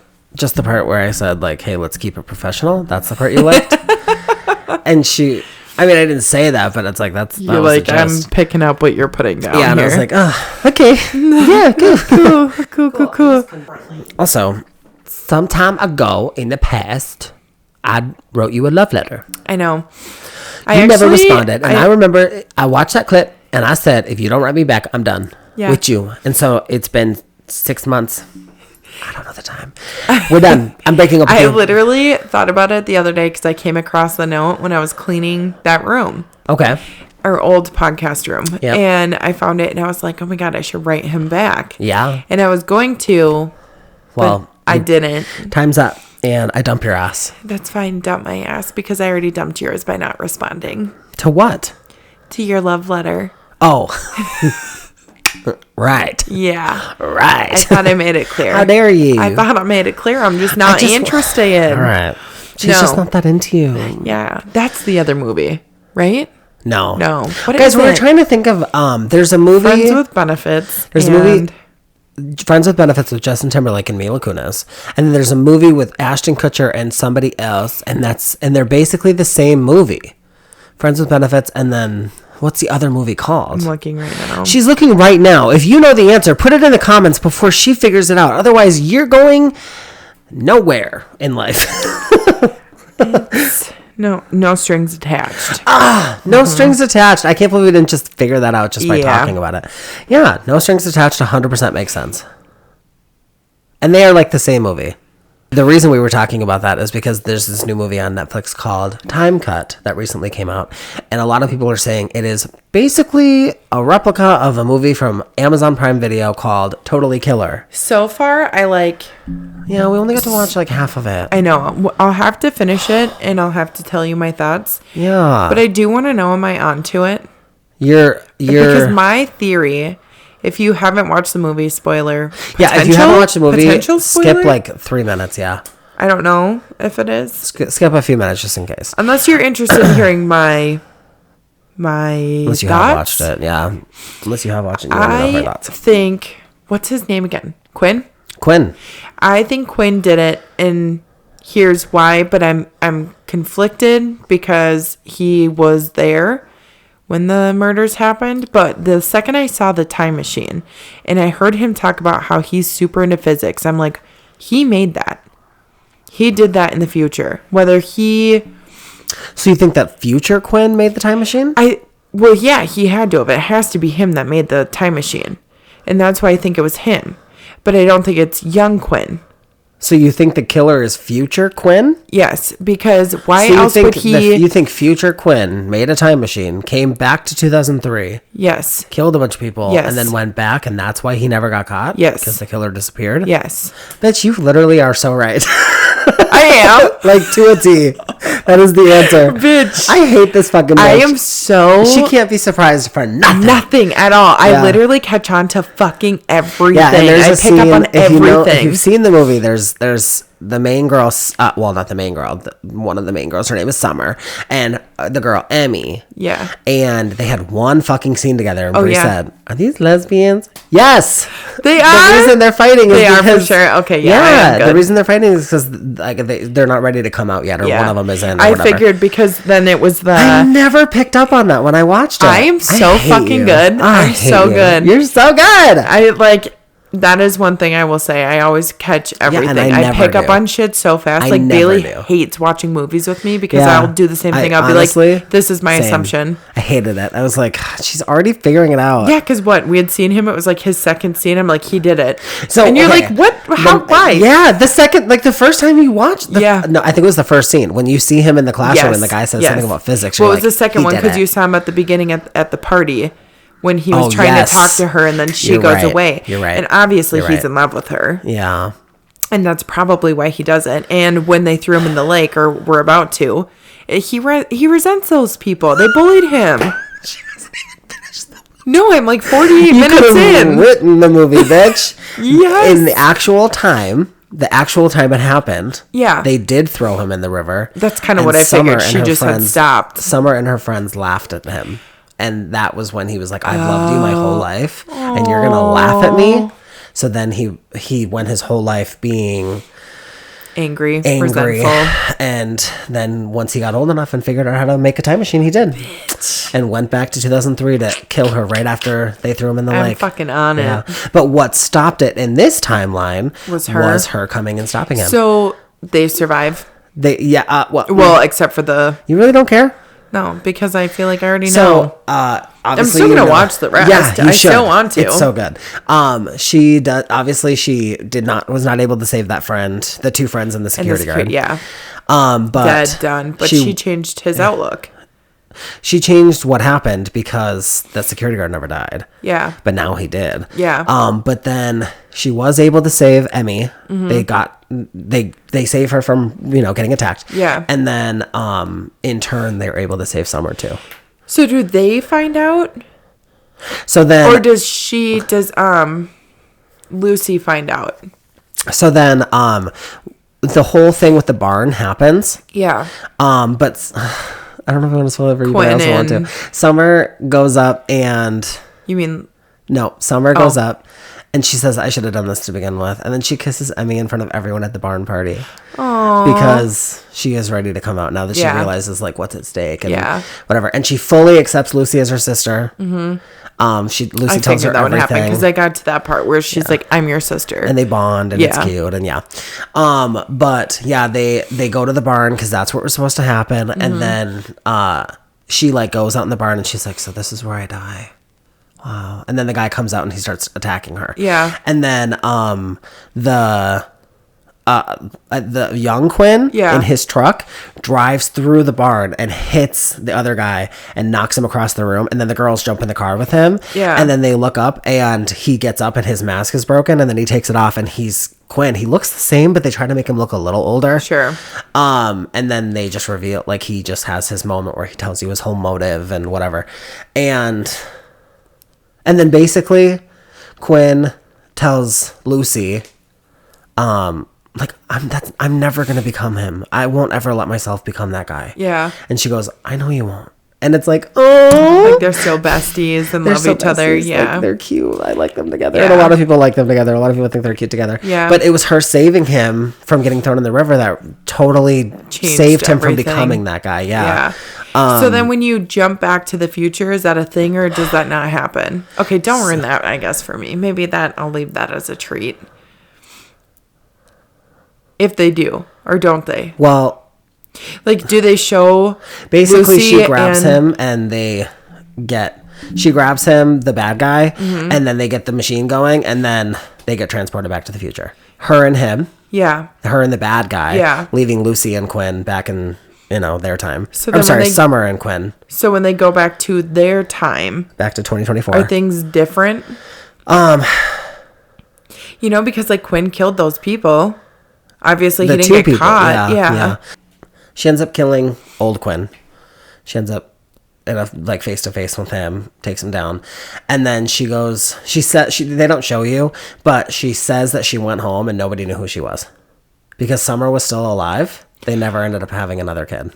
where I said like, hey, let's keep it professional. That's the part you liked. And I didn't say that, but it's like, you're like, I'm picking up what you're putting down. Yeah, and here. I was like, oh, okay. Yeah, cool. Also, some time ago in the past, I wrote you a love letter. I know. You never responded. And I remember I watched that clip and I said, if you don't write me back, I'm done with you. And so it's been 6 months. I don't know the time. We're done. I'm breaking up with you. I literally thought about it the other day because I came across the note when I was cleaning that room. Okay. Our old podcast room. Yep. And I found it and I was like, oh my God, I should write him back. Yeah. And I was going to, but I didn't. Time's up and I dump your ass. That's fine. Dump my ass because I already dumped yours by not responding. To what? To your love letter. Oh. Right. Yeah. Right. I thought I made it clear. How dare you? I thought I made it clear. I'm just not interested. All right. She's just not that into you. Yeah. That's the other movie, right? No. What Guys, we were trying to think of, there's a movie. Friends with Benefits. There's a movie, Friends with Benefits with Justin Timberlake and Mila Kunis. And then there's a movie with Ashton Kutcher and somebody else. And they're basically the same movie. Friends with Benefits and then... What's the other movie called? I'm looking right now. She's looking right now. If you know the answer, put it in the comments before she figures it out. Otherwise, you're going nowhere in life. No strings attached. No strings attached. I can't believe we didn't just figure that out just by talking about it. Yeah, no strings attached 100% makes sense. And they are like the same movie. The reason we were talking about that is because there's this new movie on Netflix called Time Cut that recently came out. And a lot of people are saying it is basically a replica of a movie from Amazon Prime Video called Totally Killer. So far, I like... Yeah, we only got to watch like half of it. I know. I'll have to finish it and I'll have to tell you my thoughts. Yeah. But I do want to know, am I onto it? You're... Because my theory... If you haven't watched the movie, spoiler. Yeah, if you haven't watched the movie, skip like 3 minutes, yeah. I don't know if it is. Skip a few minutes just in case. Unless you're interested in hearing my Unless you have watched it, yeah. Unless you have watched it, you want to know her thoughts. I think, what's his name again? Quinn? I think Quinn did it, and here's why, but I'm conflicted because he was there when the murders happened. But the second I saw the time machine and I heard him talk about how he's super into physics, I'm like, he made that. He did that in the future. So you think that future Quinn made the time machine? Well, yeah, he had to have. It has to be him that made the time machine. And that's why I think it was him. But I don't think it's young Quinn. So you think the killer is future Quinn? Yes, because why else would he... You think future Quinn made a time machine, came back to 2003. Yes. Killed a bunch of people. Yes. And then went back, and that's why he never got caught? Yes. Because the killer disappeared? Yes. Bitch, you literally are so right. I am. Like, to a T. That is the answer. Bitch. I hate this fucking bitch. I am so... She can't be surprised for nothing. Nothing at all. Yeah. I literally catch on to fucking everything. Yeah, and there's I pick up on everything. If you've seen the movie, there's the main girl, well, not the main girl, one of the main girls, her name is Summer, and the girl, Emmy. Yeah. And they had one fucking scene together, and Bree said, are these lesbians? Yes! They are? The reason they're fighting is because... They are for sure. Okay, yeah. The reason they're fighting is because like, they're not ready to come out yet, or one of them isn't, or whatever. I figured because then it was the... I never picked up on that when I watched it. I am so fucking good. I'm so good. You're so good. That is one thing I will say. I always catch everything. Yeah, I pick up on shit so fast. Like, Bailey hates watching movies with me because I'll do the same thing. I'll honestly, be like, this is my assumption. I hated it. I was like, she's already figuring it out. Yeah, because we had seen him. It was like his second scene. I'm like, he did it. So, and you're like, what? How? Why? Yeah, the first time you watched. No, I think it was the first scene when you see him in the classroom and the guy says something about physics. Well, it was the second one because you saw him at the beginning at the party. When he was trying to talk to her and then she goes away. You're right. And obviously he's in love with her. Yeah. And that's probably why he does it. And when they threw him in the lake, or were about to, he resents those people. They bullied him. She doesn't even finish the movie. No, I'm like 48 minutes in. Written the movie, bitch. Yes. In the actual time it happened. Yeah. They did throw him in the river. That's kind of what I figured. She just had stopped. Summer and her friends laughed at him. And that was when he was like, I've loved you my whole life, and you're going to laugh at me. So then he went his whole life being angry, resentful. And then once he got old enough and figured out how to make a time machine, he did. Bitch. And went back to 2003 to kill her right after they threw him in the lake. I'm fucking on it. But what stopped it in this timeline was her coming and stopping him. So they survive? Well, except for the... You really don't care? No, because I feel like I already know. I'm still gonna watch the rest. Yeah, I still want to. It's so good. She does. Obviously, she was not able to save that friend, the two friends and the security guard. Yeah. But dead, done. But she changed his outlook. She changed what happened because the security guard never died. Yeah. But now he did. Yeah. But then she was able to save Emmy. Mm-hmm. They save her from, getting attacked. Yeah. And then in turn they were able to save Summer too. So do they find out? So then, or does Lucy find out? So then the whole thing with the barn happens. Yeah. But I don't know if I want to spoil it for you, but I also want to. Summer goes up and... You mean... No, Summer goes up and she says, I should have done this to begin with. And then she kisses Emmy in front of everyone at the barn party. Aww. Because she is ready to come out now that she realizes, what's at stake and whatever. And she fully accepts Lucy as her sister. Mm-hmm. Lucy tells her that would happen because I got to that part where she's like, I'm your sister. And they bond and it's cute and but they go to the barn because that's what was supposed to happen. Mm-hmm. And then she goes out in the barn and she's like, so this is where I die. Wow. And then the guy comes out and he starts attacking her. Yeah. And then the young Quinn in his truck drives through the barn and hits the other guy and knocks him across the room. And then the girls jump in the car with him. Yeah. And then they look up and he gets up and his mask is broken. And then he takes it off and he's Quinn. He looks the same, but they try to make him look a little older. Sure. And then they just reveal, he just has his moment where he tells you his whole motive and whatever. And then basically Quinn tells Lucy, I'm never going to become him. I won't ever let myself become that guy. Yeah. And she goes, I know you won't. And it's oh. They're still besties and love each other. Yeah. They're cute. I like them together. Yeah. And a lot of people like them together. A lot of people think they're cute together. Yeah. But it was her saving him from getting thrown in the river that totally saved him from becoming that guy. Yeah. So then when you jump back to the future, is that a thing or does that not happen? Okay, don't ruin that, I guess, for me. Maybe I'll leave that as a treat. If they do, or don't they? Well, do they show basically Lucy she grabs him and she grabs him, the bad guy, mm-hmm. and then they get the machine going and then they get transported back to the future. Her and him. Yeah. Her and the bad guy. Yeah. Leaving Lucy and Quinn back in their time. So Summer and Quinn. So when they go back to their time, back to 2024, are things different? Because Quinn killed those people. Obviously, he didn't get caught. Yeah. She ends up killing old Quinn. She ends up in a face to face with him, takes him down, and then she goes. They don't show you, but she says that she went home and nobody knew who she was because Summer was still alive. They never ended up having another kid.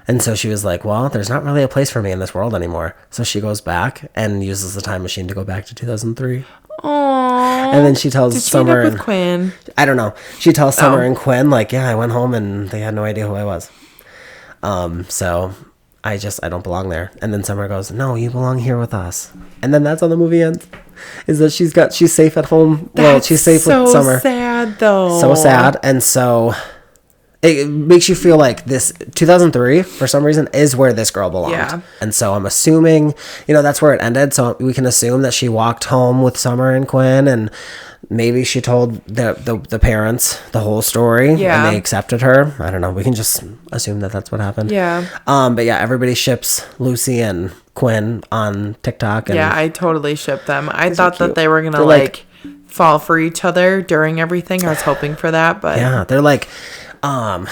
And so she was like, well, there's not really a place for me in this world anymore. So she goes back and uses the time machine to go back to 2003. Aww. And then she tells Summer with Quinn. I don't know. She tells Summer and Quinn, I went home and they had no idea who I was. So I don't belong there. And then Summer goes, no, you belong here with us. And then that's how the movie ends. is that she's safe at home. Well, she's safe with Summer. So sad, though. So sad. And so it makes you feel like this 2003, for some reason, is where this girl belonged. Yeah. And so I'm assuming, that's where it ended. So we can assume that she walked home with Summer and Quinn, and maybe she told the parents the whole story. Yeah. And they accepted her. I don't know. We can just assume that that's what happened. Yeah. But yeah, everybody ships Lucy and Quinn on TikTok. And yeah, I totally shipped them. I thought that they were going to, like, fall for each other during everything. I was hoping for that, but... Yeah, they're like... I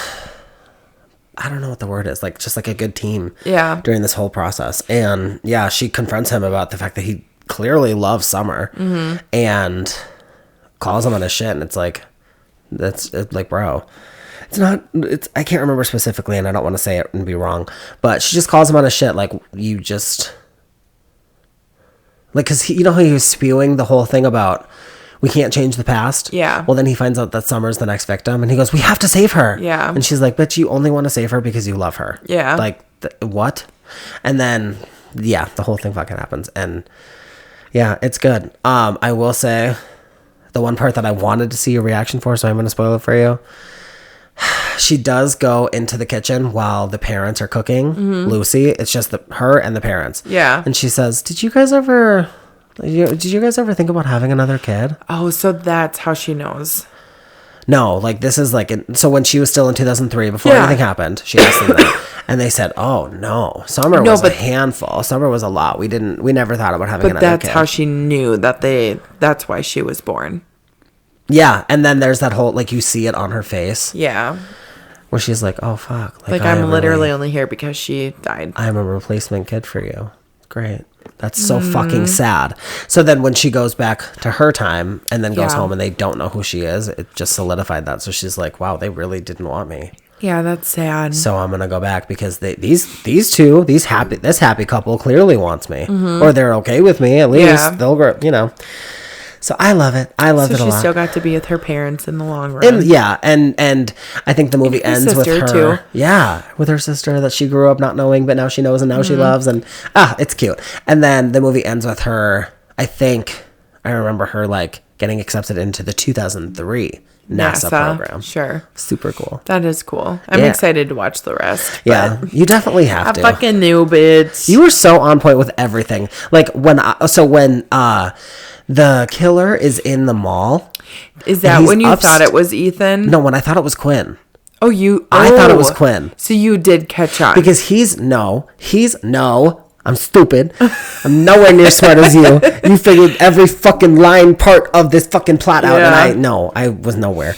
don't know what the word is, like just like a good team. Yeah. During this whole process. And yeah, she confronts him about the fact that he clearly loves Summer and calls him on his shit, and it's like, bro, I can't remember specifically, and I don't want to say it and be wrong, but she just calls him on his shit, like, you just, like, because he was spewing the whole thing about we can't change the past. Yeah. Well, then he finds out that Summer's the next victim, and he goes, we have to save her. Yeah. And she's like, but you only want to save her because you love her. Yeah. Like, what? And then, yeah, the whole thing fucking happens. And yeah, it's good. I will say the one part that I wanted to see a reaction for, so I'm going to spoil it for you. She does go into the kitchen while the parents are cooking. Lucy, it's just her and the parents. Yeah. And she says, did you guys ever think about having another kid? Oh, so that's how she knows. No, like, this is like, so when she was still in 2003, before anything happened, she asked them that. And they said, oh, no. Summer was a handful. Summer was a lot. We never thought about having another kid. But that's how she knew that's why she was born. Yeah, and then there's that whole, like, you see it on her face. Yeah. Where she's like, oh, fuck. Like I'm literally only here because she died. I'm a replacement kid for you. Great. That's so fucking sad. So then when she goes back to her time and then goes home and they don't know who she is, it just solidified that. So she's like, wow, they really didn't want me. Yeah, that's sad. So I'm going to go back because this happy couple clearly wants me. Or they're okay with me. At least they'll grow, So I love it. I love it a lot. So she still got to be with her parents in the long run. And I think the movie ends with her. Too. Yeah, with her sister that she grew up not knowing, but now she knows and now she loves. And it's cute. And then the movie ends with her, I remember her, like, getting accepted into the 2003 NASA program. Sure. Super cool. That is cool. I'm excited to watch the rest. Yeah, you definitely have to. I fucking knew, bitch. You were so on point with everything. Like, when the killer is in the mall. Is that when you thought it was Ethan? No, when I thought it was Quinn. I thought it was Quinn. So you did catch on. Because I'm stupid. I'm nowhere near smart as you. You figured every fucking line part of this fucking plot out, and I was nowhere.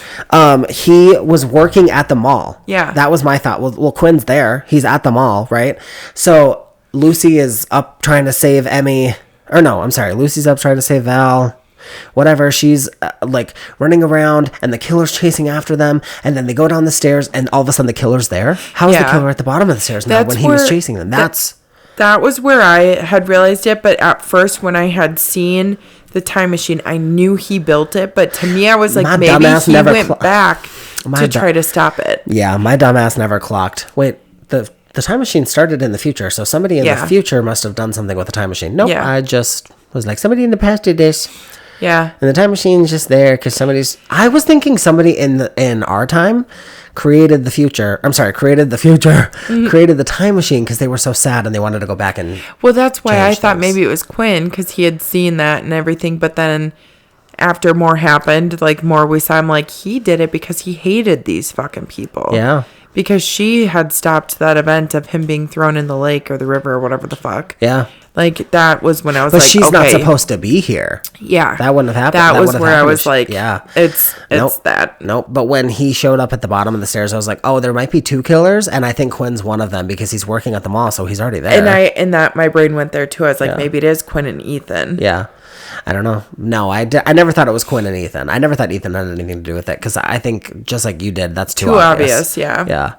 He was working at the mall. Yeah. That was my thought. Well, Quinn's there. He's at the mall, right? So Lucy is up trying to save Emmy. Or no, I'm sorry. Lucy's up trying to save Val. Whatever. She's like running around and the killer's chasing after them. And then they go down the stairs and all of a sudden the killer's there. How is the killer at the bottom of the stairs now when he was chasing them? That was where I had realized it. But at first when I had seen the time machine, I knew he built it. But to me, I was like, maybe he went back to try to stop it. Yeah, my dumbass never clocked. Wait, the time machine started in the future, so somebody in the future must have done something with the time machine. Nope, I just was like, somebody in the past did this. Yeah. And the time machine's just there because I was thinking somebody in our time created the future. Created the time machine because they were so sad and they wanted to go back and well, that's why I thought maybe it was Quinn because he had seen that and everything, but then after more happened, like more we saw him, like he did it because he hated these fucking people. Yeah. Because she had stopped that event of him being thrown in the lake or the river or whatever the fuck. Yeah. Like, that was when I was like, okay. But she's not supposed to be here. Yeah. That wouldn't have happened. That was where I was like, yeah. It's that. Nope. But when he showed up at the bottom of the stairs, I was like, oh, there might be two killers. And I think Quinn's one of them because he's working at the mall, so he's already there. And that my brain went there, too. I was like, maybe it is Quinn and Ethan. Yeah. I don't know. No, I never thought it was Quinn and Ethan. I never thought Ethan had anything to do with it because I think just like you did, that's too obvious. Yeah. Yeah.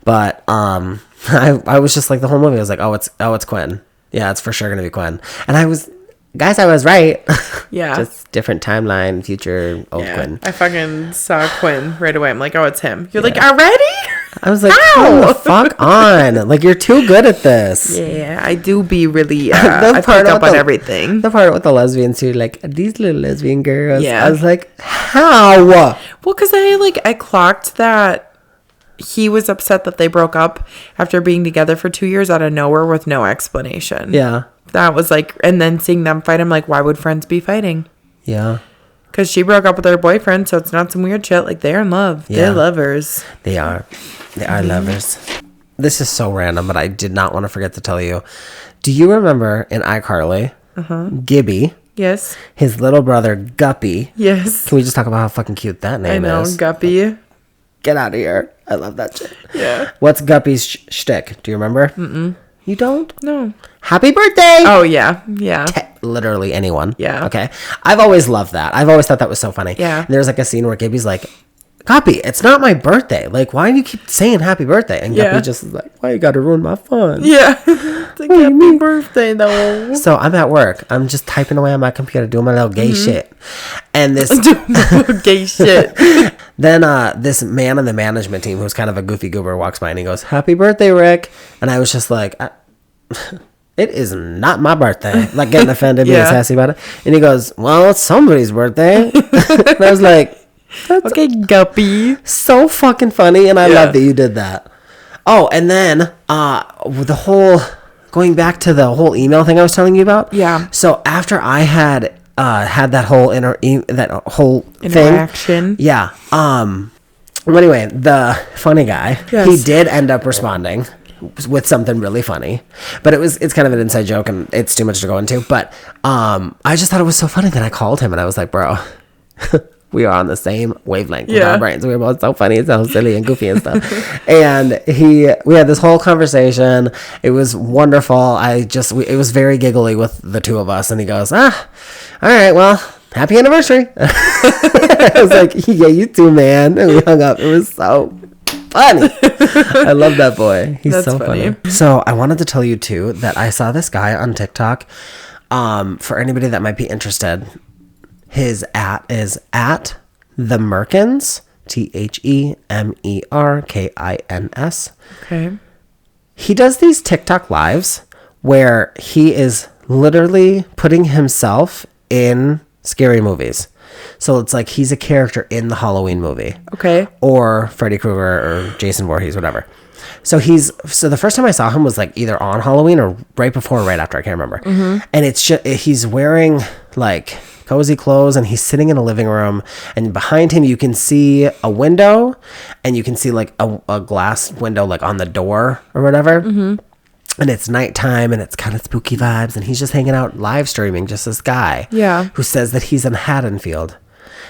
But I was just like the whole movie. I was like, oh, it's Quinn. Yeah, it's for sure gonna be Quinn. And I was right. Yeah. Just different timeline, future of Quinn. I fucking saw Quinn right away. I'm like, oh, it's him. You're like, already? I was like, come the fuck on. Like, you're too good at this. Yeah, I do be really, I picked up on everything. The part with the lesbians too, like, these little lesbian girls. Yeah. I was like, how? Well, because I clocked that he was upset that they broke up after being together for 2 years out of nowhere with no explanation. Yeah. That was like, and then seeing them fight, I'm like, why would friends be fighting? Yeah. Because she broke up with her boyfriend, so it's not some weird shit. Like, they're in love. Yeah. They're lovers. They are. They are lovers. This is so random, but I did not want to forget to tell you. Do you remember in iCarly, Gibby? Yes. His little brother, Guppy. Yes. Can we just talk about how fucking cute that name is? I know, Guppy. Get out of here. I love that shit. Yeah. What's Guppy's shtick? Do you remember? Mm-mm. You don't? No. Happy birthday! Oh, yeah. Yeah. Literally anyone. Yeah. Okay. I've always loved that. I've always thought that was so funny. Yeah. And there's like a scene where Gibby's like, Guppy, it's not my birthday. Like, why do you keep saying happy birthday? And Guppy just is like, why you gotta ruin my fun? Yeah. It's like, happy birthday, though. So I'm at work. I'm just typing away on my computer, doing my little gay shit. And this... gay shit. Then this man on the management team, who's kind of a goofy goober, walks by and he goes, happy birthday, Rick. And I was just like... it is not my birthday. Like, getting offended, being sassy about it. And he goes, well, it's somebody's birthday. And I was like... That's okay, Guppy. So fucking funny, and I love that you did that. Oh, and then the whole going back to the whole email thing I was telling you about. Yeah. So after I had that whole interaction. Thing, yeah. Well, anyway, the funny guy, he did end up responding with something really funny, but it's kind of an inside joke, and it's too much to go into. But I just thought it was so funny that I called him, and I was like, bro. We are on the same wavelength with our brains. We were both so funny and so silly and goofy and stuff. And we had this whole conversation. It was wonderful. It was very giggly with the two of us. And he goes, all right, well, happy anniversary. I was like, yeah, you too, man. And we hung up. It was so funny. I love that boy. He's so funny. So I wanted to tell you too that I saw this guy on TikTok. For anybody that might be interested, his is at the Merkins, TheMerkins. Okay. He does these TikTok lives where he is literally putting himself in scary movies. So it's like he's a character in the Halloween movie. Okay. Or Freddy Krueger or Jason Voorhees, whatever. So the first time I saw him was like either on Halloween or right before or right after, I can't remember. Mm-hmm. And it's just, he's wearing like cozy clothes and he's sitting in a living room, and behind him you can see a window, and you can see like a glass window like on the door or whatever. Mm-hmm. And it's nighttime and it's kind of spooky vibes, and he's just hanging out live streaming, just this guy who says that he's in Haddonfield.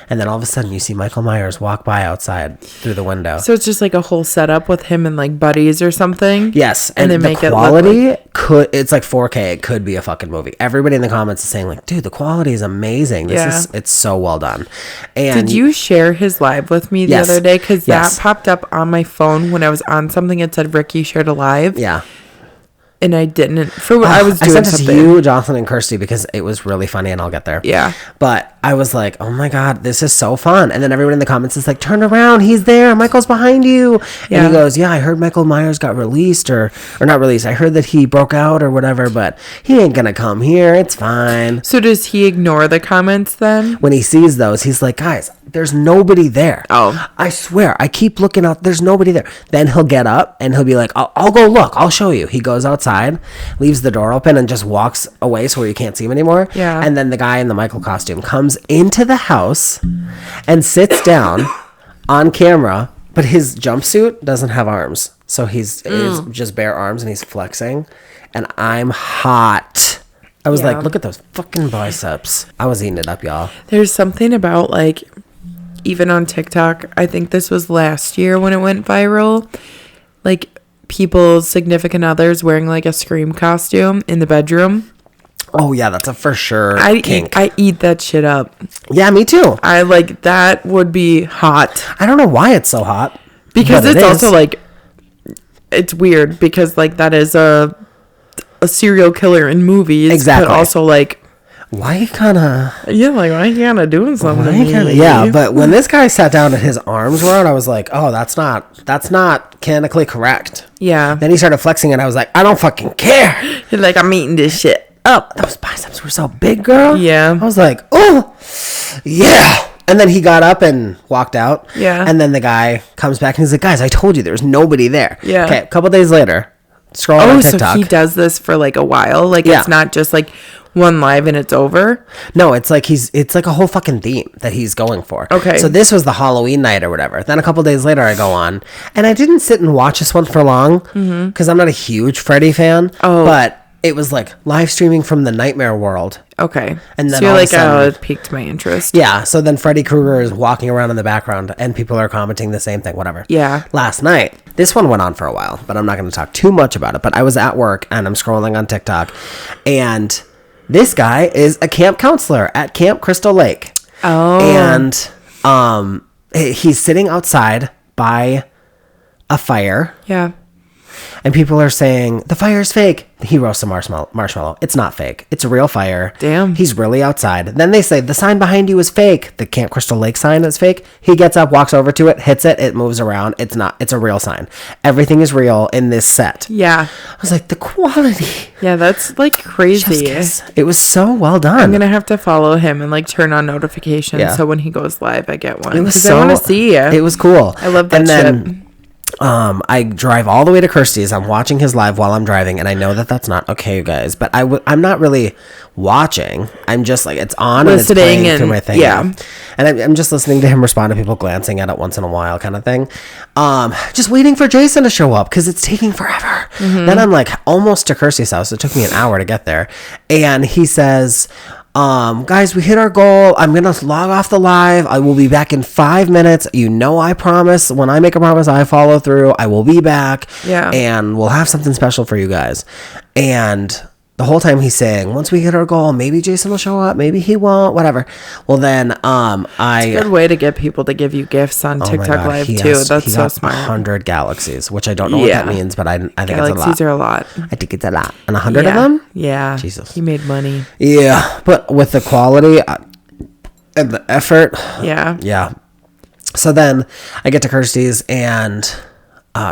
And then all of a sudden you see Michael Myers walk by outside through the window. So it's just like a whole setup with him and like buddies or something? Yes. And then the quality, it's like 4K. It could be a fucking movie. Everybody in the comments is saying like, dude, the quality is amazing. It's so well done. And did you share his live with me the other day? Because that popped up on my phone when I was on something. It said Ricky shared a live. Yeah. And I didn't. I was doing something. I sent it to you, Jocelyn, and Kirsty because it was really funny, and I'll get there. Yeah. But I was like, oh my God, this is so fun. And then everyone in the comments is like, turn around, he's there, Michael's behind you. Yeah. And he goes, yeah, I heard Michael Myers got released or not released. I heard that he broke out or whatever, but he ain't gonna come here. It's fine. So does he ignore the comments then? When he sees those, he's like, guys, there's nobody there. Oh. I swear, I keep looking out. There's nobody there. Then he'll get up and he'll be like, I'll go look. I'll show you. He goes outside, leaves the door open, and just walks away so where you can't see him anymore. Yeah. And then the guy in the Michael costume comes into the house and sits down on camera, but his jumpsuit doesn't have arms. So he's just bare arms and he's flexing. And I'm hot. I was like, look at those fucking biceps. I was eating it up, y'all. There's something about like, even on TikTok, I think this was last year when it went viral, like people's significant others wearing like a Scream costume in the bedroom. Oh yeah, that's a for sure kink. I eat that shit up. Yeah, me too. I like that would be hot. I don't know why it's so hot. Because it's also like, it's weird because like that is a serial killer in movies. Exactly. But also like why he kind of... Yeah, like, why he kind of doing something? Yeah, but when this guy sat down and his arms were out, I was like, oh, that's not canonically correct. Yeah. Then he started flexing and I was like, I don't fucking care. He's like, I'm eating this shit up. Those biceps were so big, girl. Yeah. I was like, oh, yeah. And then he got up and walked out. Yeah. And then the guy comes back and he's like, guys, I told you there was nobody there. Yeah. Okay, a couple days later, scrolling on TikTok. So he does this for like a while? Like, it's not just like one live and it's over? No, it's like a whole fucking theme that he's going for. Okay. So this was the Halloween night or whatever. Then a couple days later I go on and I didn't sit and watch this one for long because I'm not a huge Freddy fan. Oh. But it was like live streaming from the nightmare world. Okay. And then so you're like, oh, it piqued my interest. Yeah. So then Freddy Krueger is walking around in the background and people are commenting the same thing, whatever. Yeah. Last night, this one went on for a while, but I'm not going to talk too much about it. But I was at work and I'm scrolling on TikTok and this guy is a camp counselor at Camp Crystal Lake. Oh. And he's sitting outside by a fire. Yeah. And people are saying, the fire's fake. He roasts a marshmallow. It's not fake. It's a real fire. Damn. He's really outside. Then they say, the sign behind you is fake. The Camp Crystal Lake sign is fake. He gets up, walks over to it, hits it. It moves around. It's not. It's a real sign. Everything is real in this set. Yeah. I was like, the quality. Yeah, that's like crazy. It was so well done. I'm going to have to follow him and like turn on notifications. So when he goes live, I get one. It was so, I want to see you. It was cool. I love that shit. I drive all the way to Kirsty's. I'm watching his live while I'm driving, and I know that that's not okay, you guys. But I'm not really watching. I'm just like, it's on and it's playing through my thing. Yeah. And I'm just listening to him respond to people glancing at it once in a while, kind of thing. Just waiting for Jason to show up because it's taking forever. Then I'm like almost to Kirsty's house. It took me an hour to get there, and he says, guys, we hit our goal. I'm gonna log off the live. I will be back in 5 minutes. You know, I promise. When I make a promise, I follow through. I will be back. Yeah. And we'll have something special for you guys. And the whole time he's saying, once we hit our goal, maybe Jason will show up, maybe he won't, whatever. Well, then, it's a good way to get people to give you gifts on TikTok Live too. That's so smart. 100 galaxies, which I don't know what that means, but I think it's a lot. Galaxies are a lot. I think it's a lot. And 100 of them? Yeah. Jesus. He made money. Yeah, but with the quality and the effort. Yeah. Yeah. So then I get to Kirsty's and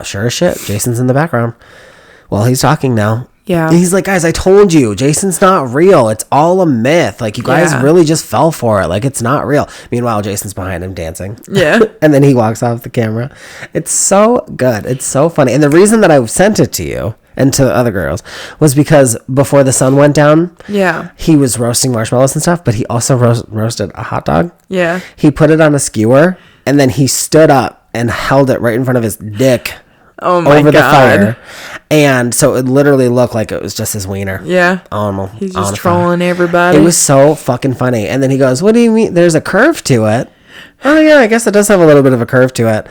sure as shit, Jason's in the background. Well, he's talking now. Yeah. And he's like, guys, I told you, Jason's not real. It's all a myth. Like, you guys really just fell for it. Like, it's not real. Meanwhile, Jason's behind him dancing. Yeah. And then he walks off the camera. It's so good. It's so funny. And the reason that I sent it to you and to the other girls was because before the sun went down, he was roasting marshmallows and stuff, but he also roasted a hot dog. Yeah. He put it on a skewer, and then he stood up and held it right in front of his dick. Oh my over God. the fire, and so it literally looked like it was just his wiener. Yeah, he's just trolling everybody. It was so fucking funny. And then he goes, "What do you mean? There's a curve to it?" Oh yeah, I guess it does have a little bit of a curve to it.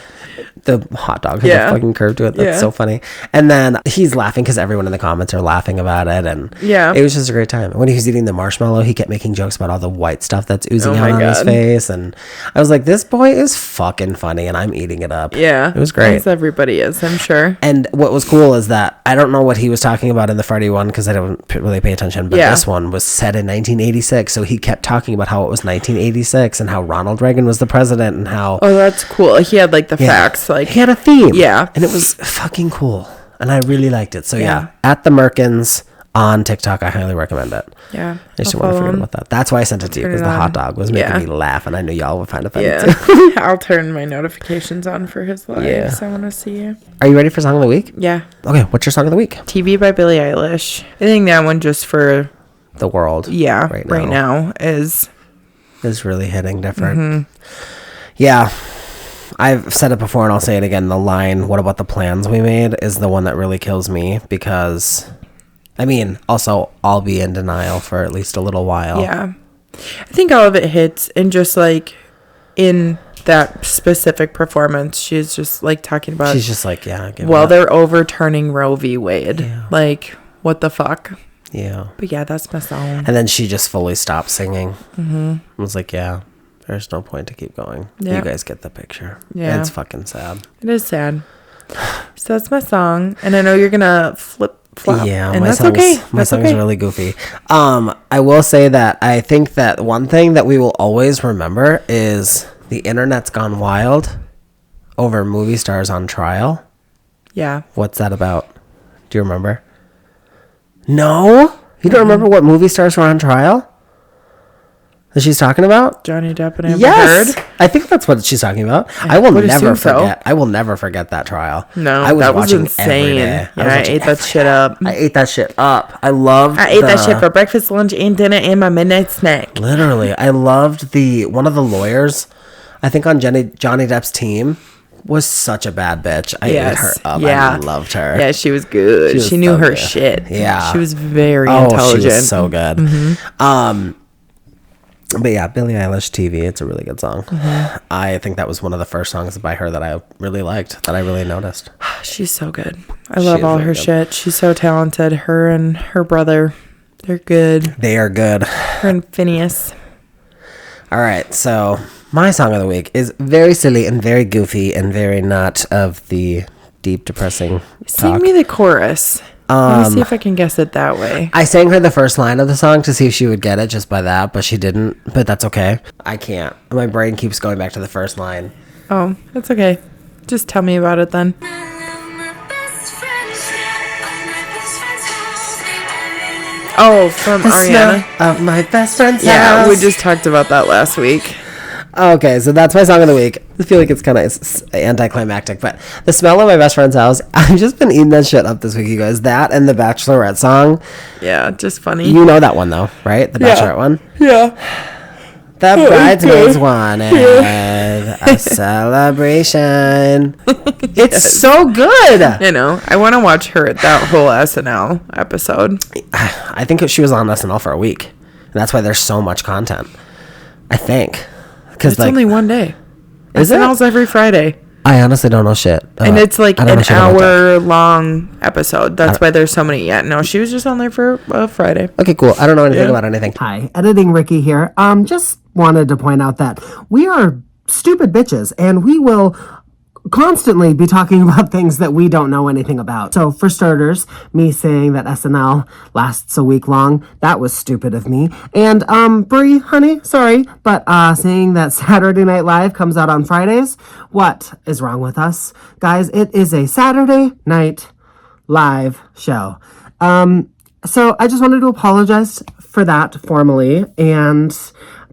The hot dog has a fucking curve to it. That's so funny. And then he's laughing because everyone in the comments are laughing about it. And it was just a great time. When he was eating the marshmallow, he kept making jokes about all the white stuff that's oozing out on his face. And I was like, this boy is fucking funny, and I'm eating it up. Yeah. It was great. As everybody is, I'm sure. And what was cool is that I don't know what he was talking about in the Freddy one because I don't really pay attention. But this one was set in 1986. So he kept talking about how it was 1986 and how Ronald Reagan was the president and how... Oh, that's cool. He had like the facts. Like he had a theme. Yeah. And it was fucking cool. And I really liked it. So at the Merkins on TikTok, I highly recommend it. Yeah. I just didn't want to forget about that. That's why I sent it to you, because the hot dog was making me laugh, and I knew y'all would find it funny too. I'll turn my notifications on for his live, so I want to see you. Are you ready for Song of the Week? Yeah. Okay, what's your Song of the Week? TV by Billie Eilish. I think that one just for... the world. Yeah, right now is really hitting different. Mm-hmm. Yeah. I've said it before and I'll say it again. The line, "What about the plans we made?" is the one that really kills me because, I mean, also I'll be in denial for at least a little while. Yeah. I think all of it hits, and just like in that specific performance, she's just like talking about... She's just like, they're overturning Roe v. Wade. Yeah. Like, what the fuck? Yeah. But yeah, that's my song. And then she just fully stopped singing. Mm-hmm. I was like, there's no point to keep going. Yeah. You guys get the picture. Yeah. And it's fucking sad. It is sad. So that's my song. And I know you're going to flop. Yeah, and my that's song okay. My song is really goofy. I will say that I think that one thing that we will always remember is the internet's gone wild over movie stars on trial. Yeah. What's that about? Do you remember? No? You don't remember what movie stars were on trial? That she's talking about? Johnny Depp and Amber Heard? I think that's what she's talking about. I will never forget. So. I will never forget that trial. No, that was insane. Yeah, I ate that shit up. I ate that shit up. I ate that shit for breakfast, lunch, and dinner, and my midnight snack. Literally, I loved one of the lawyers. I think on Johnny Depp's team was such a bad bitch. I ate her up. Yeah. I loved her. Yeah, she was good. She knew her shit. Yeah, she was very intelligent. She was so good. Mm-hmm. But yeah, Billie Eilish TV, it's a really good song. Mm-hmm. I think that was one of the first songs by her that I really liked, that I really noticed. She's so good. I love all her shit. She's so talented. Her and her brother, they're good. They are good. Her and Phineas. All right, so my song of the week is very silly and very goofy and very not of the deep, depressing Sing me the chorus. Let me see if I can guess it that way. I sang her the first line of the song to see if she would get it just by that, but she didn't. But that's okay. I can't. My brain keeps going back to the first line. Oh, that's okay. Just tell me about it then. Oh, from Ariana. Of my best friend's house. Yeah, we just talked about that last week. Okay, so that's my song of the week. I feel like it's kind of anticlimactic, but the smell of my best friend's house. I've just been eating that shit up this week, you guys. That and the Bachelorette song. Yeah, just funny. You know that one though, right? The Bachelorette one. Yeah. The bridesmaids wanted a celebration. It's so good. You know, I want to watch her at that whole SNL episode. I think she was on SNL for a week, and that's why there's so much content. I think. It's only one day. Is SNL's every Friday. I honestly don't know shit. And it's like an hour-long episode. That's why there's so many. Yeah, no, she was just on there for Friday. Okay, cool. I don't know anything about anything. Hi, Editing Ricky here. Just wanted to point out that we are stupid bitches, and we will constantly be talking about things that we don't know anything about. So for starters, me saying that SNL lasts a week long, that was stupid of me. And Bree, honey, sorry, but saying that Saturday Night Live comes out on Fridays, what is wrong with us? Guys, it is a Saturday Night Live show. So I just wanted to apologize for that formally, and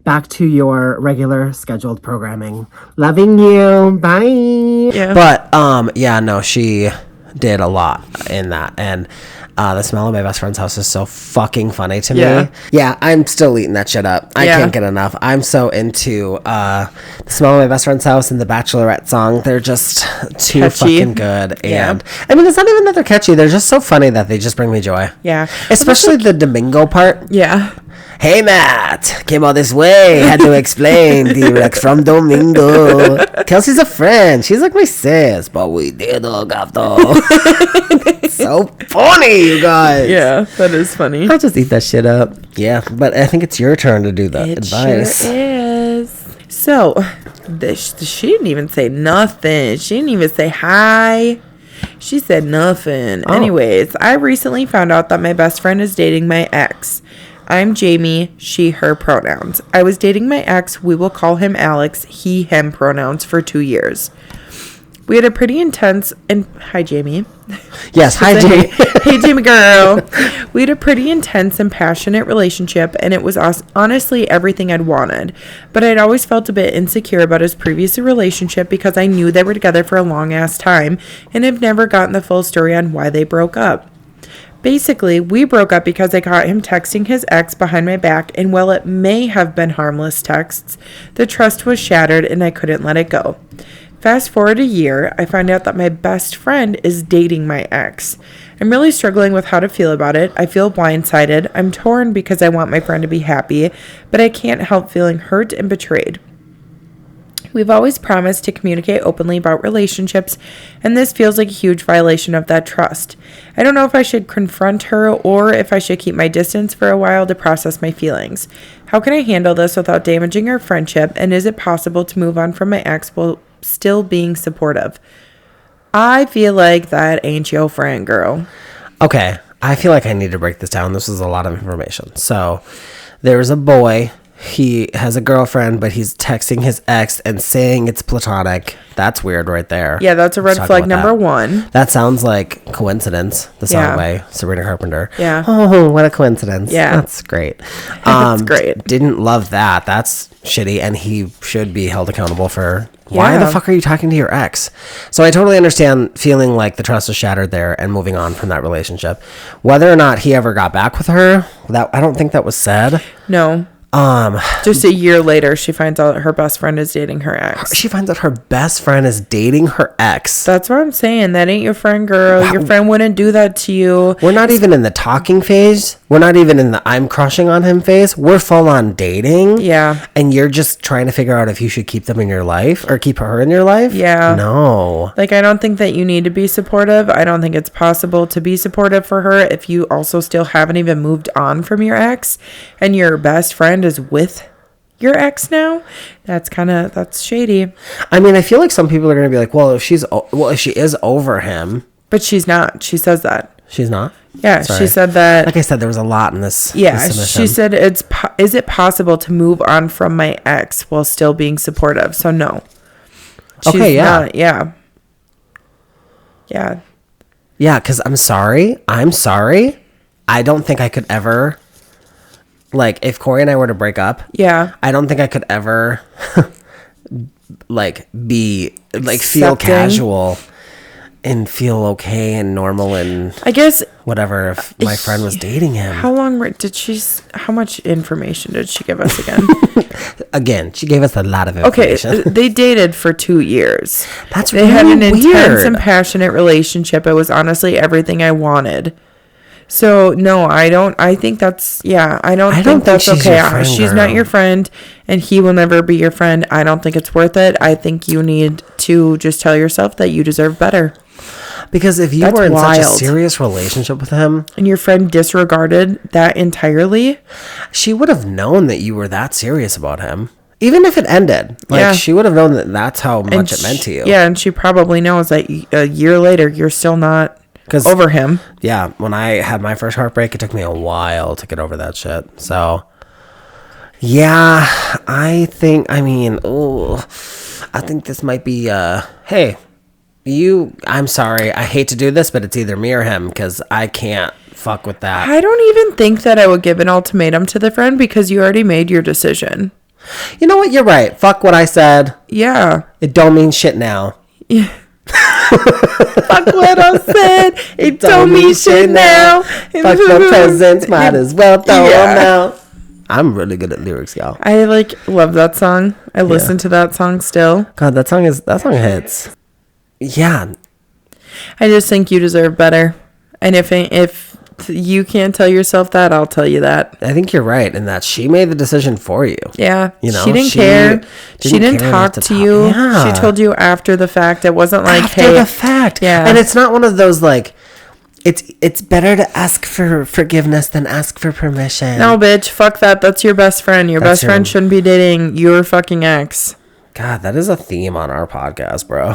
back to your regular scheduled programming. Loving you. Bye. Yeah. But, no, she did a lot in that. And the smell of my best friend's house is so fucking funny to me. Yeah, I'm still eating that shit up. I can't get enough. I'm so into the smell of my best friend's house and the Bachelorette song. They're just too catchy. Fucking good. And I mean, it's not even that they're catchy. They're just so funny that they just bring me joy. Yeah. Especially the Domingo part. Yeah. Hey, Matt, came all this way, had to explain, D-Rex from Domingo. Kelsey's a friend. She's like my sis, but we did hook up, though. So funny, you guys. Yeah, that is funny. I'll just eat that shit up. Yeah, but I think it's your turn to do the advice. Sure is. So, she didn't even say nothing. She didn't even say hi. She said nothing. Oh. Anyways, I recently found out that my best friend is dating my ex. I'm Jamie, she, her pronouns. I was dating my ex, we will call him Alex, he, him pronouns for 2 years. We had a pretty intense, and hi Jamie. Yes, hi Jamie. Hey Jamie girl. We had a pretty intense and passionate relationship, and it was honestly everything I'd wanted. But I'd always felt a bit insecure about his previous relationship because I knew they were together for a long ass time, and have never gotten the full story on why they broke up. Basically, we broke up because I caught him texting his ex behind my back, and while it may have been harmless texts, the trust was shattered and I couldn't let it go. Fast forward a year, I find out that my best friend is dating my ex. I'm really struggling with how to feel about it. I feel blindsided. I'm torn because I want my friend to be happy, but I can't help feeling hurt and betrayed. We've always promised to communicate openly about relationships, and this feels like a huge violation of that trust. I don't know if I should confront her or if I should keep my distance for a while to process my feelings. How can I handle this without damaging our friendship, and is it possible to move on from my ex while still being supportive? I feel like that ain't your friend, girl. Okay. I feel like I need to break this down. This is a lot of information. So there's a boy. He has a girlfriend, but he's texting his ex and saying it's platonic. That's weird right there. Yeah, that's a red flag number one. That sounds like Coincidence, the song by Sabrina Carpenter. Yeah. Oh, what a coincidence. Yeah. That's great. That's great. Didn't love that. That's shitty, and he should be held accountable for why the fuck are you talking to your ex? So I totally understand feeling like the trust is shattered there and moving on from that relationship. Whether or not he ever got back with her, that I don't think that was said. No. Just a year later, she finds out her best friend is dating her ex. She finds out her best friend is dating her ex. That's what I'm saying. That ain't your friend, girl. Your friend wouldn't do that to you. We're not even in the talking phase. We're not even in the I'm crushing on him phase. We're full on dating. Yeah. And you're just trying to figure out if you should keep them in your life or keep her in your life. Yeah. No. Like, I don't think that you need to be supportive. I don't think it's possible to be supportive for her if you also still haven't even moved on from your ex and your best friend is with your ex now. That's shady. I mean, I feel like some people are going to be like, well, if she is over him. But she's not. She says that. She's not? Yeah, sorry. She said that. Like I said, there was a lot in this. Yeah, she said, is it possible to move on from my ex while still being supportive? So no. Okay, yeah. Not, yeah. Yeah. Yeah, because I'm sorry. I don't think I could ever, like, if Corey and I were to break up. Yeah. I don't think I could ever, like, feel casual and feel okay and normal and I guess whatever if my friend was dating him. How much information did she give us again? Again, she gave us a lot of information. Okay, they dated for 2 years. They had an intense and passionate relationship. It was honestly everything I wanted. So no, I think that's okay. She's not your friend and he will never be your friend. I don't think it's worth it. I think you need to just tell yourself that you deserve better. Because if you were in such a serious relationship with him and your friend disregarded that entirely, she would have known that you were that serious about him. Even if it ended, she would have known that that's how much it meant to you. Yeah, and she probably knows that a year later you're still not over him. Yeah, when I had my first heartbreak, it took me a while to get over that shit. So, yeah, I think this might be, hey, I'm sorry, I hate to do this, but it's either me or him, because I can't fuck with that. I don't even think that I would give an ultimatum to the friend, because you already made your decision. You know what? You're right. Fuck what I said. Yeah. It don't mean shit now. Yeah. Fuck what I said. It don't mean shit now. Fuck the presents. Might as well throw them out. I'm really good at lyrics, y'all. I love that song. I listen to that song still. God, that song hits. Yeah. I just think you deserve better. And if you can't tell yourself that, I'll tell you that. I think you're right in that she made the decision for you. Yeah. You know, she didn't care. She didn't talk to you. Yeah. She told you after the fact. It wasn't like, after the fact. Yeah. And it's not one of those it's better to ask for forgiveness than ask for permission. No, bitch. Fuck that. That's your best friend. Your best friend shouldn't be dating your fucking ex. God, that is a theme on our podcast, bro.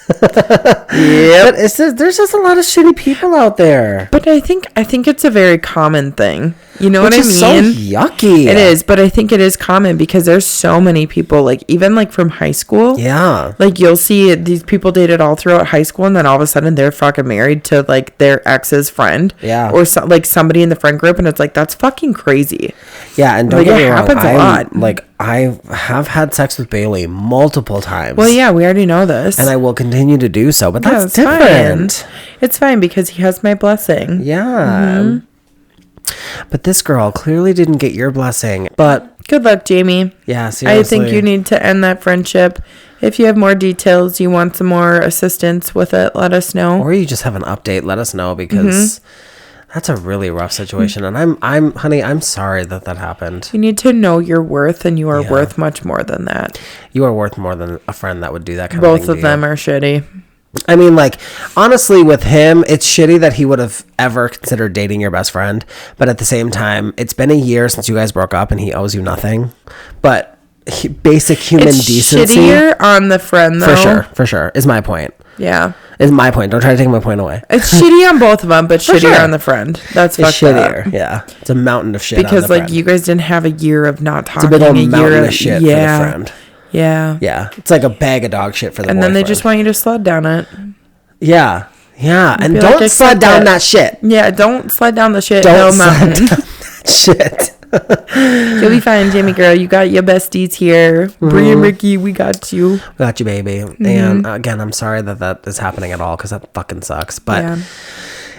Yeah, but there's just a lot of shitty people out there. But I think it's a very common thing. You know what I mean? So yucky. It is, but I think it is common because there's so many people, even from high school. Yeah. You'll see these people dated all throughout high school, and then all of a sudden they're fucking married to their ex's friend. Yeah. Or somebody in the friend group, and it's that's fucking crazy. Yeah, and don't get me wrong, happens a lot. I have had sex with Bailey multiple times. Well, yeah, we already know this, and I will continue to do so. But that's different. Fine. It's fine because he has my blessing. Yeah. Mm-hmm. But this girl clearly didn't get your blessing. But good luck, Jamie. Yeah, seriously. I think you need to end that friendship. If you have more details, you want some more assistance with it, let us know. Or you just have an update, let us know, because that's a really rough situation. And I'm sorry that happened. You need to know your worth, and you are worth much more than that. You are worth more than a friend that would do that kind of thing. Both of them are shitty. I mean, honestly, with him, it's shitty that he would have ever considered dating your best friend. But at the same time, it's been a year since you guys broke up and he owes you nothing. But basic human decency. Shittier on the friend, though. For sure, is my point. Yeah. Is my point. Don't try to take my point away. It's shitty on both of them, but shittier on the friend. That's it's fucked shittier. up. Yeah, it's a mountain of shit. Because on the like friend. you guys didn't have a year of not talking. It's a big old year mountain of of shit for the friend. Yeah. Yeah, it's like a bag of dog shit for the. And boyfriend. then they just want you to slide down it. Yeah, and Be don't like, slide down that shit. Yeah, don't slide down the shit. Don't slide mountain. down that shit. You'll be fine, Jamie girl. You got your besties here. Bree and Ricky, we got you. Got you, baby. And again, I'm sorry that is happening at all because that fucking sucks. But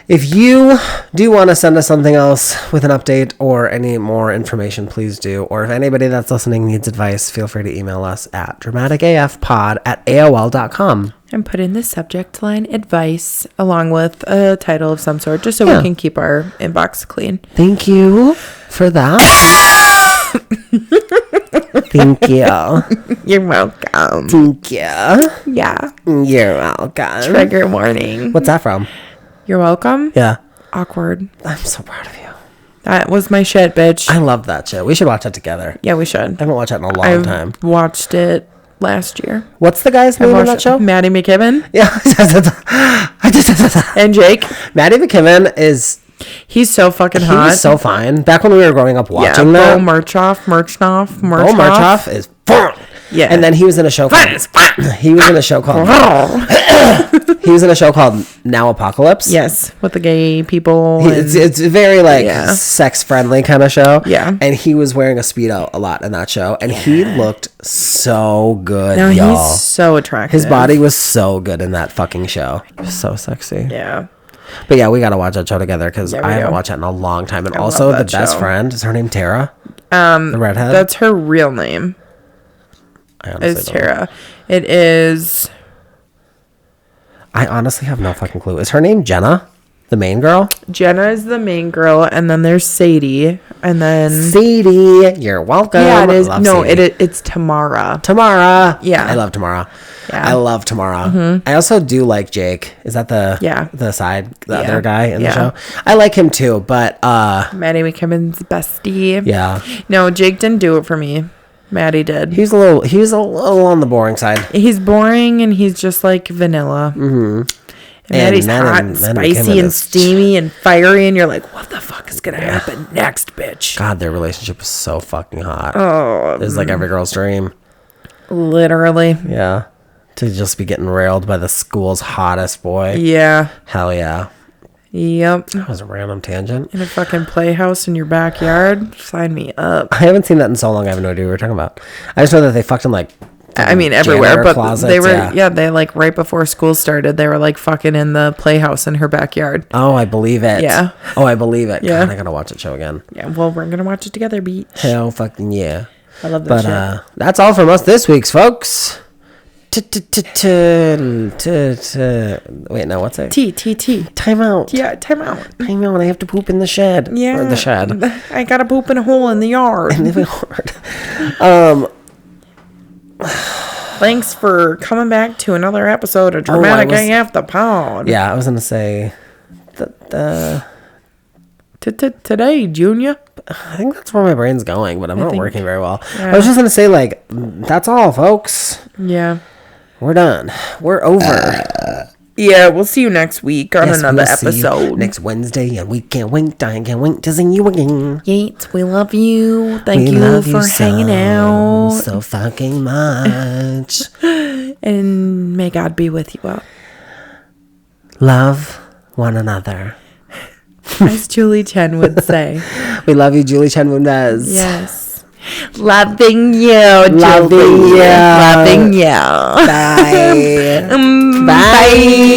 if you do want to send us something else with an update or any more information, please do. Or if anybody that's listening needs advice, feel free to email us at dramaticafpod@aol.com. And put in the subject line advice along with a title of some sort, just so we can keep our inbox clean. Thank you for that. Thank you. You're welcome. Thank you. Yeah. You're welcome. Trigger warning. What's that from? You're welcome? Yeah. Awkward. I'm so proud of you. That was my shit, bitch. I love that show. We should watch that together. Yeah, we should. I haven't watched that in a long time. I watched it last year. What's the guy's name in that show? Maddie McKibben. Yeah. And Jake. Maddie McKibben is... He's so fucking hot. He's so fine. Back when we were growing up watching that. Beau Mirchoff. Beau Mirchoff is fun. Yeah. And then he was in a show called... He was in a show called... He was in a show called Now Apocalypse. Yes. With the gay people. It's very sex friendly kind of show. Yeah. And he was wearing a Speedo a lot in that show. And he looked so good, No, y'all. he's so attractive. His body was so good in that fucking show. So sexy. Yeah. But yeah, we got to watch that show together because Yeah, I haven't do. watched that in a long time. And I also love the that best show. friend, is her name Tara? The redhead? That's her real name. I honestly Is don't know. Tara. It is... I honestly have no fucking clue. Is her name Jenna? The main girl? Jenna is the main girl, and then there's Sadie, and then... Sadie, you're welcome. Yeah, it is. Love No, Sadie. it's Tamara. Tamara. Yeah. I love Tamara. Yeah. I love Tamara. I also do like Jake. Is that the other guy in the show? I like him too, but Maddie McKibben's bestie. yeah. No, Jake didn't do it for me. Maddie did. He was a little on the boring side. He's boring, and he's just like vanilla. Mm-hmm. And Maddie's hot and spicy and steamy and fiery, and you're like, what the fuck is gonna happen next, bitch? God, their relationship was so fucking hot. Oh, It was like every girl's dream. literally. Yeah. To just be getting railed by the school's hottest boy. Yeah. Hell yeah. Yep. That was a random tangent. In a fucking playhouse in your backyard. Sign me up. I haven't seen that in so long. I have no idea what we're talking about. I just know that they fucked in like... I mean, everywhere, but closets, they were, they like right before school started, they were like fucking in the playhouse in her backyard. Oh, I believe it. Yeah. Oh, I believe it. Yeah. God, I gotta watch that show again. Yeah, well, we're gonna watch it together, beach. Hell fucking yeah. I love that But shit. that's all from us this week's, folks. Wait, no, what's it? T. Time out. Yeah, time out. Time out. I have to poop in the shed. Yeah. Or the shed. I gotta poop in a hole in the yard. Thanks for coming back to another episode of Dramatic AF the Pod. Yeah, I was gonna say Today, Junior. I think that's where my brain's going, but I'm not working very well. Yeah. I was just gonna say, like, that's all, folks. Yeah. We're done. We're over. Yeah, we'll see you next week on another we'll see you episode. next Wednesday, and we can't wait. I can't wait to see you again. Yates, we love you. Thank We you love for hanging out. so fucking much. And may God be with you all. Love one another. As Julie Chen would say. We love you, Julie Chen Mundez. Yes. Loving you, Loving Julie. you. Loving you. Bye. Bye.